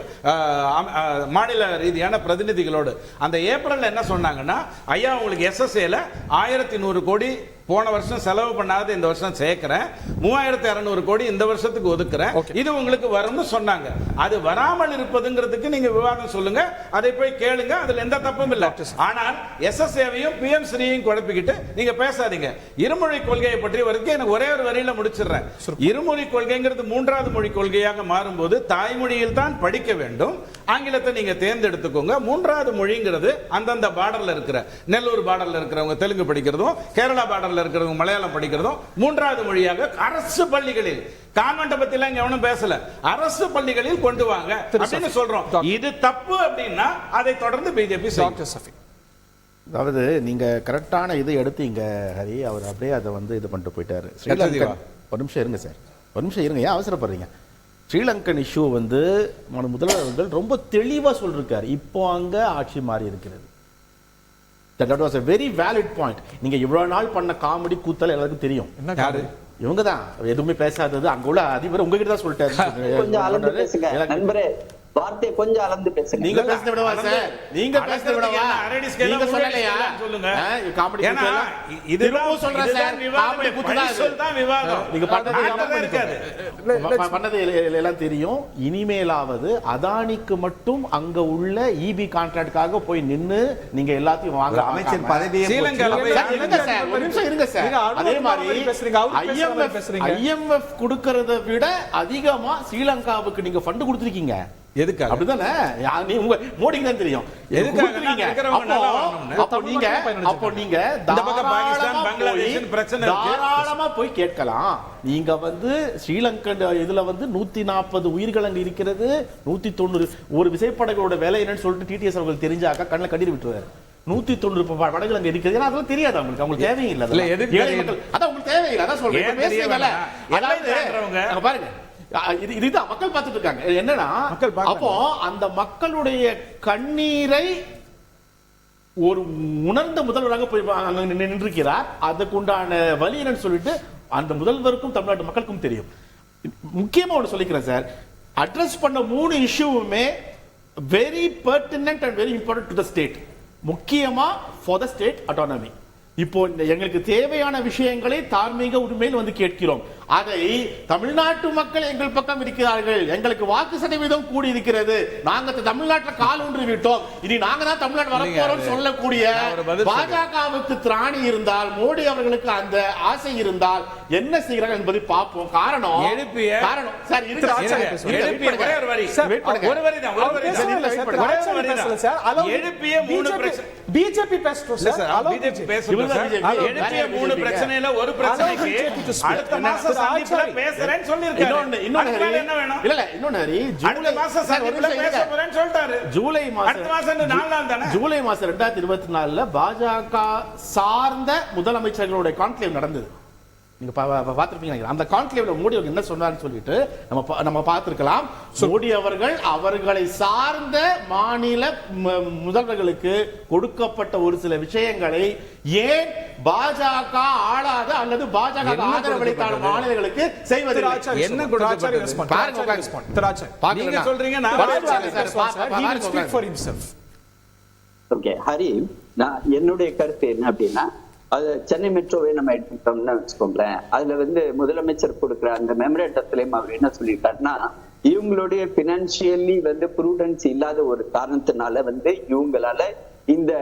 மாநில ரீதியான பிரதிநிதிகளோடு. அந்த ஏப்ரல்ல என்ன சொன்னாங்கன்னா, ஐயா உங்களுக்கு எஸ்எஸ்ஏல 1100 கோடி போன வருஷம் செலவு பண்ணாத இந்த வருஷம் சேர்க்கிறேன், 3200 கோடி இந்த வருஷத்துக்கு ஒதுக்குறேன், இது உங்களுக்கு வரும்னு சொன்னாங்க. அது வராமல் இருப்பதுங்கிறதுக்கு நீங்க விவாதம் சொல்லுங்க, அதை போய் கேளுங்க, அதுல எந்த தப்பும் இல்லை. ஆனால் எஸ்எஸ்ஏவையும் பிஎம்சியையும் குழப்பிக்கிட்டு நீங்க பேசாதீங்க. இருமொழி கொள்கையை பற்றி வரைக்கும் எனக்கு ஒரே ஒரு வரியில முடிச்சிடுறேன். இருமொழி கொள்கைங்கிறது 3வது மொழி கொள்கையாக மாறும்போது தாய்மொழியில் தான் படிக்க வேண்டும். ஆங்கிலத்தை நீங்க தேர்ந்தெடுத்துக்கோங்க. 3வது மொழிங்கிறது அந்தந்த பார்டர்ல இருக்கிற, நெல்லூர் பார்டர்ல இருக்கிறவங்க தெலுங்கு படிக்கிறதும், கேரளா பார்டர்ல இருக்கிறவங்க மலையாளம் படிக்கிறதும் 3வது மொழியாக அரசு பள்ளிகளில், கான்வென்ட் பத்தி எல்லாம் எவனும் பேசல, அரசு பள்ளிகளில் கொண்டு வாங்க அப்படின்னு சொல்றோம். இது தப்பு அப்படின்னா அதை தொடர்ந்து பிஜேபி. அதாவது நீங்க கரெக்டான இது எடுத்தீங்க ஹரி. அவர் அப்படியே அதை வந்து இது பண்ணிட்டு போயிட்டாரு. ஒரு நிமிஷம் இருங்க சார், ஒரு நிமிஷம் இருங்க, ஏன் அவசரப்படுறீங்க? ஸ்ரீலங்கன் இஷ்யூ வந்து முதல்வர்கள் ரொம்ப தெளிவா சொல்லிருக்காரு. இப்போ அங்க ஆட்சி மாறி இருக்கிறது. That was a very valid point. நீங்க இவ்வளவு நாள் பண்ண காமெடி கூத்தல் எல்லாருக்கும் தெரியும். யாரு இவங்க தான் எதுவுமே பேசாதது. அங்க உள்ள அதிபர் உங்ககிட்ட தான் சொல்லிட்டாரு. கொஞ்சம் அளந்து பேசுங்க நண்பரே, வார்த்தை கொஞ்சம் அளந்து பேசுங்க. நீங்க பேசுறத விடவா சார்? நீங்க பேசுறத விடவா? நீங்க சொல்லலையா? சொல்லுங்க. காமெடி கூத்தல் இதுவும் சொல்றேன் சார். காமெடி கூத்தல் தான் விவாதம். நீங்க பண்ணது எல்லாம் தெரியும். இனிமேலாவது அதானிக்கு மட்டும் அங்க உள்ள இபி கான்ட்ராக்டுக்காக போய் நின்னு நீங்க எல்லாத்தையும் வாங்க. அமைச்சர் பதவியை ஒரு நிமிஷம் இருங்க சார். அதே மாதிரி ஐஎம்எஃப் கொடுக்கறத விட அதிகமா ஸ்ரீலங்காவுக்கு நீங்க ஃபண்ட் கொடுத்திருக்கீங்க. எதுக்காக? அப்படிதானே? நீ உங்க மோடிக்கு தான் தெரியும். அப்போ நீங்க தாராளமா போய் கேட்கலாம். நீங்க வந்து ஸ்ரீலங்கன் இதுல வந்து 140 உயிர்கள் அங்க இருக்கிறது, 190 ஒரு விசைப்படகளோட வேலை என்னன்னு சொல்லிட்டு டிடிஎஸ் அவங்களுக்கு தெரிஞ்சாக்கா கண்ணில் கட்டி விட்டுருவாரு. 190 படங்கள் அங்க இருக்கிறது. அதெல்லாம் தெரியாது அவங்களுக்கு, அவங்களுக்கு தேவையில்லை. அதான் உங்களுக்கு தேவையில்லை. அதான் சொல்றேன். பாருங்க, இதுதான் மக்கள் பார்த்துட்டு இருக்காங்க. என்னன்னா, அப்போ அந்த மக்களுடைய கண்ணீரை ஒரு உணர்ந்த முதல்வராக போய் நின்றிருக்கிறார். அதுக்குண்டான வழி என்னன்னு சொல்லிட்டு அந்த முதல்வருக்கும் தமிழ்நாட்டு மக்களுக்கும் தெரியும். முக்கியமா ஒன்று சொல்லிக்கிறேன் சார், அட்ரஸ் பண்ண 3 இஷ்யூவுமே very pertinent and very important to the state. முக்கியமா ஃபார் த ஸ்டேட் அட்டானமி. இப்போ எங்களுக்கு தேவையான விஷயங்களை தார்மீக உரிமையில் வந்து கேட்கிறோம். அதை தமிழ்நாட்டு மக்கள் எங்கள் பக்கம் இருக்கிறார்கள், எங்களுக்கு வாக்கு சதவீதம் கூடி இருக்கிறது, நாங்க தமிழ்நாட்டில் கால் ஊன்றி விட்டோம், இனி நாங்க தான் தமிழ்நாடு வரப்போறோம் சொல்லக்கூடிய பாஜகவுக்கு திராணி இருந்தால், மோடி அவர்களுக்கு அந்த ஆசை இருந்தால் என்ன செய்கிறார்கள் என்பதை பார்ப்போம். காரணம் சார் பிஜேபி பேசுறோம். எழுப்பிய 3 பிரச்சனையில ஒரு பிரச்சனைக்கு அடுத்த மாசம் சந்திப்புல பேசுறேன்னு சொல்லிருக்காரு. என்ன வேணும்? இல்ல இன்னொன்னு அடுத்த மாசம் சந்திப்புல பேச போறேன்னு சொல்லிட்டாரு. ஜூலை மாசம் அடுத்த மாசம் 4 நாள் தானே. ஜூலை மாசம் 2024ல பாஜக சார்ந்த முதலமைச்சர்களுடைய கான்க்ளேவ் நடந்தது. நீங்க பார்த்திருப்பீங்க. அந்த கான்க்ளேவ்ல மோடி அவர்கள் என்ன சொன்னார்னு சொல்லிட்டு நம்ம பார்த்திருக்கலாம். மோடி அவர்கள் அவர்களை சார்ந்த மாநில முதல்வர்களுக்கு கொடுக்கப்பட்ட ஒரு சில விஷயங்களை ஏன் பாஜக ஆளாத அல்லது பாஜக ஆதரவளித்தான மாநிலங்களுக்கு செய்வதில்லை. என்ன நீங்க சொல்றீங்க? ஓகே ஹரி, நான் என்னுடைய கருத்து என்ன அப்படின்னா, அது சென்னை மெட்ரோவை நம்ம எடுத்துக்கிட்டோம்னு வச்சுக்கோங்களேன். அதுல வந்து முதலமைச்சர் கொடுக்குற அந்த மெமரேண்டத்திலையும் அவர் என்ன சொல்லியிருக்காருன்னா, இவங்களுடைய பினான்சியலி வந்து ப்ரூடன்ஸ் இல்லாத ஒரு காரணத்தினால வந்து இவங்களால இந்த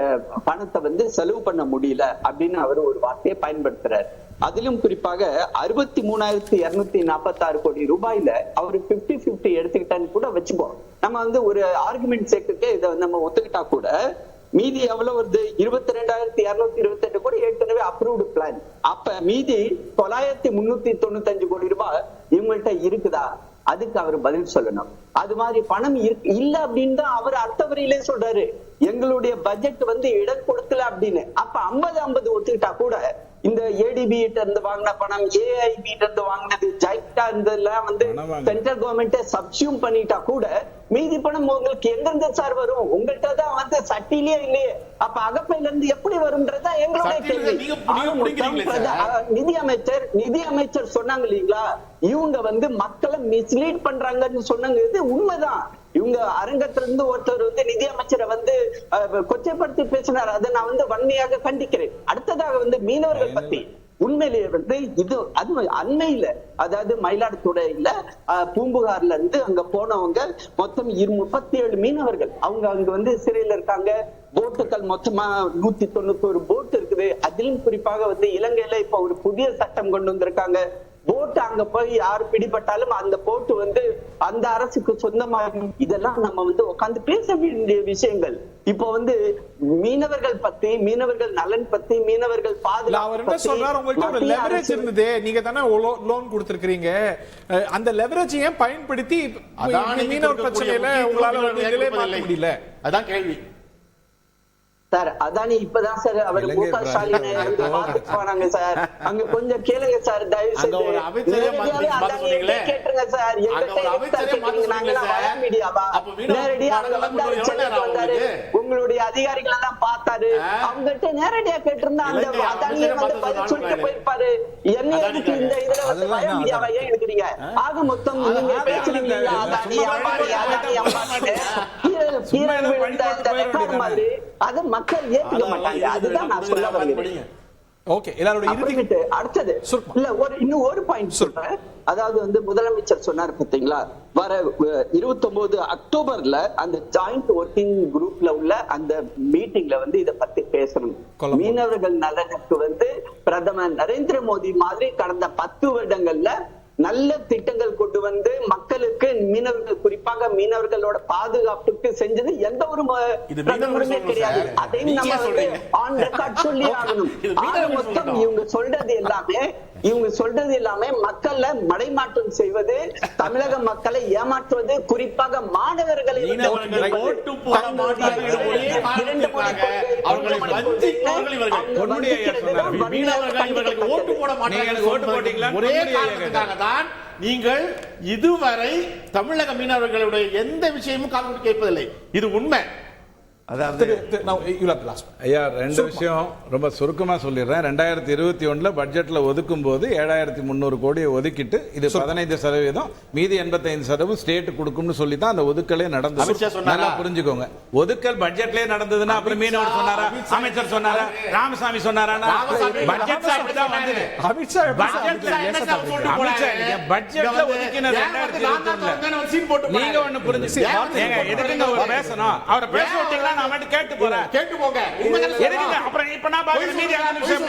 பணத்தை வந்து செலவு பண்ண முடியல அப்படின்னு அவர் ஒரு வார்த்தையை பயன்படுத்துறாரு. அதிலும் குறிப்பாக 63,246 கோடி ரூபாயில அவர் 50-50 எடுத்துக்கிட்டான்னு கூட வச்சுப்போம். நம்ம வந்து ஒரு ஆர்குமெண்ட் சேர்க்க இதை நம்ம ஒத்துக்கிட்டா கூட மீதி எவ்வளவு வருது? 22,228 கோடி ஏற்கனவே அப்ரூவ்டு பிளான். அப்ப மீதி 9,395 கோடி ரூபாய் இவங்கள்ட்ட இருக்குதா? அதுக்கு அவர் பதில் சொல்லணும். அது மாதிரி பணம் இல்ல அப்படின்னு தான் அவர் அடுத்த வரையிலே சொல்றாரு, எங்களுடைய பட்ஜெட் வந்து இடம் கொடுக்கல அப்படின்னு. அப்ப 50-50 ஒத்துக்கிட்டா கூட இந்த ஏடிபி இருந்து வாங்கின பணம், ஏஐபி இருந்து வாங்கினது, ஜைக்டா இருந்தெல்லாம் வந்து சென்ட்ரல் கவர்மெண்ட் சப்சியூம் பண்ணிட்டா கூட மீதி பணம் உங்களுக்கு எங்கிருந்து சார் வரும்? உங்கள்கிட்ட தான் வந்து சட்டிலேயே இல்லையே. அப்ப அகப்பையில இருந்து எப்படி வரும்ன்றதா எங்களுடைய கேள்வி. நிதி அமைச்சர் சொன்னாங்க இல்லீங்களா, இவங்க வந்து மக்களை மிஸ்லீட் பண்றாங்கன்னு சொன்னாங்க. இது உண்மைதான். இவங்க அரங்கத்திலிருந்து ஒருத்தர் வந்து நிதி அமைச்சரை வந்து கொச்சைப்படுத்தி பேசினார். அதை நான் வந்து வன்மையாக கண்டிக்கிறேன். அடுத்ததாக வந்து மீனவர்கள் பத்தி உண்மையிலேயே வந்து இது அது அண்மையில, அதாவது மயிலாடுதுறையில பூம்புகார்ல இருந்து அங்க போனவங்க மொத்தம் 37 மீனவர்கள் அவங்க அங்க வந்து சிறையில இருக்காங்க. போட்டுகள் மொத்தமா 191 போட் இருக்குது. அதிலும் குறிப்பாக வந்து இலங்கையில இப்ப ஒரு புதிய சட்டம் கொண்டு வந்திருக்காங்க. போட்டு அங்க போய் யாரு பிடிபட்டாலும் அந்த போட்டு வந்து அந்த அரசுக்கு சொந்தமாகும். இதெல்லாம் நம்ம வந்து உட்கார்ந்து பேச வேண்டிய விஷயங்கள். இப்போ வந்து மீனவர்கள் பத்தி, மீனவர்கள் நலன் பத்தி, மீனவர்கள் பாதுகாப்பு லெவரேஜ் இருந்தது. நீங்க தானே லோன் கொடுத்திருக்கீங்க. அந்த லெவரேஜ் ஏன் பயன்படுத்தி மீனவர் பிரச்சனையில உங்களால முடியல? அதான் கேள்வி சார். அதானி இப்பதான் சார் அவர் முக ஸ்டாலின் பார்த்துட்டு போனாங்க சார். அங்க கொஞ்சம் கேளுங்க சார், தயவு செய்து கேட்டுருங்க சார். நேரடியா வந்தாரு, உங்களுடைய அதிகாரிகளை தான் பார்த்தாரு. அவங்ககிட்ட நேரடியா கேட்டிருந்தா அந்த அதானியை வந்து பதில் சொல்லிட்டு போயிருப்பாரு. என்ன எதுக்கு இந்த இதுல வந்து வய மீடியாவை ஏன் எடுக்கிறீங்க? ஆக மொத்தம் நீங்க பேசுறீங்க அதானி அம்பானி அதானி அம்பானி மாதிரி அதை மக்கள் ஏத்துக்க மாட்டாங்க. அதுதான் நான் சொல்ல வருகிறேன். ஓகே, எல்லாரோட அடுத்தது இல்ல இன்னும் ஒரு பாயிண்ட் சொல்றேன். அதாவது வந்து முதலமைச்சர் சொன்னார் பாத்தீங்களா, வர 29 அக்டோபர்ல அந்த ஜாயிண்ட் ஒர்க்கிங் குரூப்ல உள்ள அந்த மீட்டிங்ல வந்து இத பத்தி பேசணும். மீனவர்கள் நலனுக்கு வந்து பிரதமர் நரேந்திர மோடி மாதிரி கடந்த 10 வருடங்கள்ல நல்ல திட்டங்கள் கொண்டு வந்து மக்களுக்கு, மீனவர்கள் குறிப்பாக மீனவர்களோட பாதுகாப்புக்கு செஞ்சது எந்த ஒரு பிரதமருமே கிடையாது. அதையும் நம்ம வந்து ஆன் ரெக்கார்ட் சொல்லி ஆகணும். மொத்தம் இவங்க சொல்றது எல்லாமே மக்கள்ல மடைமாற்றம் செய்வது, தமிழக மக்களை ஏமாற்றுவது, குறிப்பாக மாணவர்களை நீங்கள் இதுவரை தமிழக மீனவர்களுடைய எந்த விஷயமும் காது கேட்பதில்லை. இது உண்மை. அதாவது ஐயா 2 விஷயம் ரொம்ப சுருக்கமா சொல்லிடுறேன். 2021 பட்ஜெட்ல ஒதுக்கும் போது 7300 கோடியை ஒதுக்கிட்டு இது 15%, மீதி 85% ஸ்டேட் கொடுக்கும்னு சொல்லி தான் அந்த ஒதுக்கலே நடந்தது. நல்லா புரிஞ்சுக்கோங்க. ஒதுக்கல் பட்ஜெட்லயே நடந்ததுன்னா அப்புறம் மீனவர் சொன்னாரா, அமைச்சர் சொன்னாரா, ராமசாமி சொன்னாரா? பட்ஜெட்ல அப்படிதான் வந்தது. பட்ஜெட்ல ஒதுக்கினது 2021. நீங்க ஒண்ணு புரிஞ்சுக்கோங்க. எதுக்குங்க அவர் பேசணும்? அவரை பேச விட்டீங்களா? நான் மட்டும் கேட்டு போறேன். கேட்டு போங்க. எதுக்குங்க அப்புறம் இப்ப நான் பாக்குறேன் மீதி 5 நிமிஷம்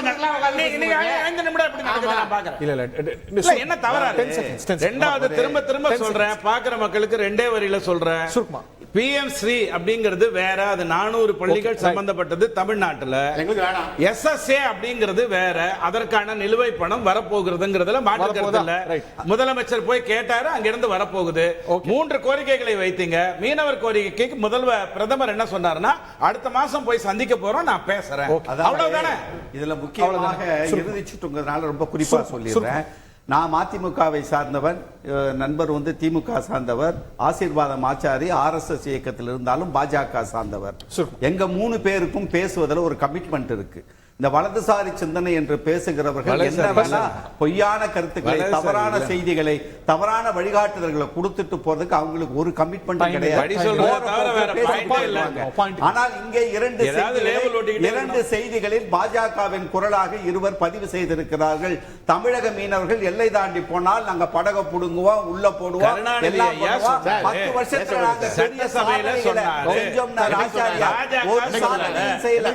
நீங்க 5 நிமிடம் எப்படி நடக்குது நான் பாக்குறேன். இல்ல என்ன தவறா இருக்கு? ரெண்டாவது திரும்ப சொல்றேன், பாக்குற மக்களுக்கு 2 வரியில சொல்றேன். PM ஸ்ரீ அப்படிங்கிறது வேற, அது 400 பள்ளிகள் சம்பந்தப்பட்டது தமிழ்நாட்டுல. SSA அப்படிங்கிறது வேற, அதற்கான நிலுவை பணம் வரப்போகிறதுங்கிறதுல மாற்றுக்கிறது இல்ல. முதலமைச்சர் போய் கேட்டாரு, அங்கிருந்து வரப்போகுது. 3 கோரிக்கைகளை வைத்தீங்க. மீனவர் கோரிக்கைக்கு பிரதமர் என்ன சொன்னாருன்னா, அடுத்த மாசம் போய் சந்திக்க போறோம், நான் பேசுறேன். அவ்வளவுதானே. இதுல முக்கியமாக இறுதி சுற்றுங்கிறதுனால ரொம்ப குறிப்பா சொல்லிடுறேன். நான் மதிமுகவை சார்ந்தவன், நண்பர் திமுக சார்ந்தவர், ஆசீர்வாதம் ஆச்சாரி RSS இயக்கத்தில் இருந்தாலும் பாஜக சார்ந்தவர். எங்க 3 பேருக்கும் பேசுவதில் ஒரு கமிட்மெண்ட் இருக்கு. இந்த வலதுசாரி சிந்தனை என்று பேசுகிறவர்கள் என்ன பொய்யான கருத்துக்களை, தவறான செய்திகளை, தவறான வழிகாட்டுதல்களை கொடுத்துட்டு போறதுக்கு அவங்களுக்கு ஒரு கமிட்மெண்ட் கிடையாது. ஆனால் இங்கே 2 செய்திகளில் பாஜகவின் குரலாக இருவர் பதிவு செய்திருக்கிறார்கள். தமிழக மீனவர்கள் எல்லை தாண்டி போனால் நாங்க படகை புடுங்குவோம், உள்ள போடுவோம், 10 வருஷத்துல நாங்க பெரிய சாதனைகளை செஞ்சோம். ஒரு சாதனையும் செய்யல.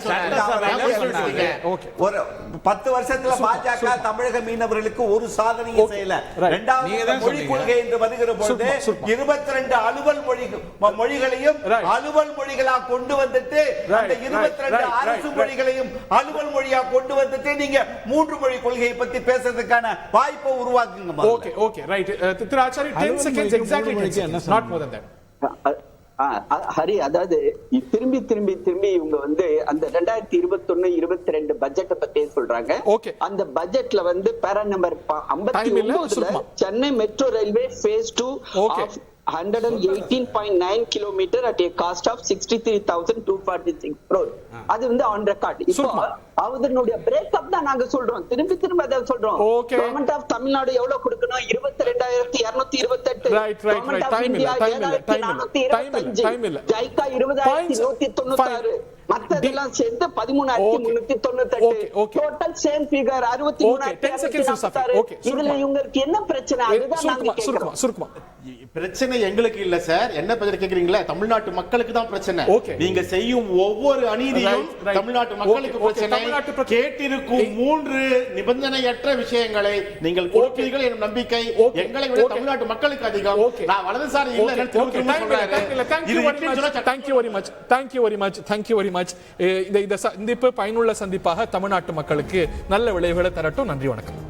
ஒரு 10 வருஷத்துல பாஜக தமிழக மீனவர்களுக்கு ஒரு சாதனையும் செய்யல. இரண்டாவது மொழி கொள்கை என்று வருகிற பொழுது 22 அலுவல் மொழிகளையும் அலுவல் மொழிகளா கொண்டு வந்துட்டு, அந்த 22 அரசு மொழிகளையும் அலுவல் மொழியா கொண்டு வந்துட்டு நீங்க 3 மொழி கொள்கையை பத்தி பேசுறதுக்கான வாய்ப்பை உருவாக்குங்க. Okay okay right. Thiru Achari 10 seconds exactly, not more than that. Hari, அதாவது திரும்பி இவங்க அந்த 2021-22 பட்ஜெட்டை பத்தி சொல்றாங்க. அந்த பட்ஜெட்ல பேரா number 59 Chennai metro railway phase 2 of 118.9 kilometer at a cost of 63,246 crore. அது ஆன் ரெக்கார்ட். இப்போ அவதனுடைய பிரேக்கப் தான் நாங்க சொல்றோம், திரும்ப அதை சொல்றோம். கவர்மெண்ட் ஆஃப் தமிழ்நாடு எவ்வளவு கொடுக்கணும்? 22,228. Government of India 7,425. ஜைகா 20,196. மத்ததெல்லாம் சேர்த்து 13,398. Total same figure 63,646. இதுல இவங்களுக்கு என்ன பிரச்சனை? அதுதான் நாங்க கேக்குறோம். பிரச்சனை எங்களுக்கு இல்ல சார். என்ன பிரச்சனை கேக்குறீங்களா? தமிழ்நாட்டு மக்களுக்கு தான் பிரச்சனை. நீங்க செய்யும் ஒவ்வொரு அநீதியும் தமிழ்நாட்டு மக்களுக்கு பிரச்சனை. கேட்டிருக்கும் 3 நிபந்தனையற்ற விஷயங்களை நீங்கள் கொடுப்பீர்கள் என்ற நம்பிக்கை எங்களை விட தமிழ்நாட்டு மக்களுக்கு அதிகம். நான் வலதுசாரி இல்ல. இந்த சந்திப்பு பயனுள்ள சந்திப்பாக தமிழ்நாட்டு மக்களுக்கு நல்ல விளைவுகளை தரட்டும். நன்றி, வணக்கம்.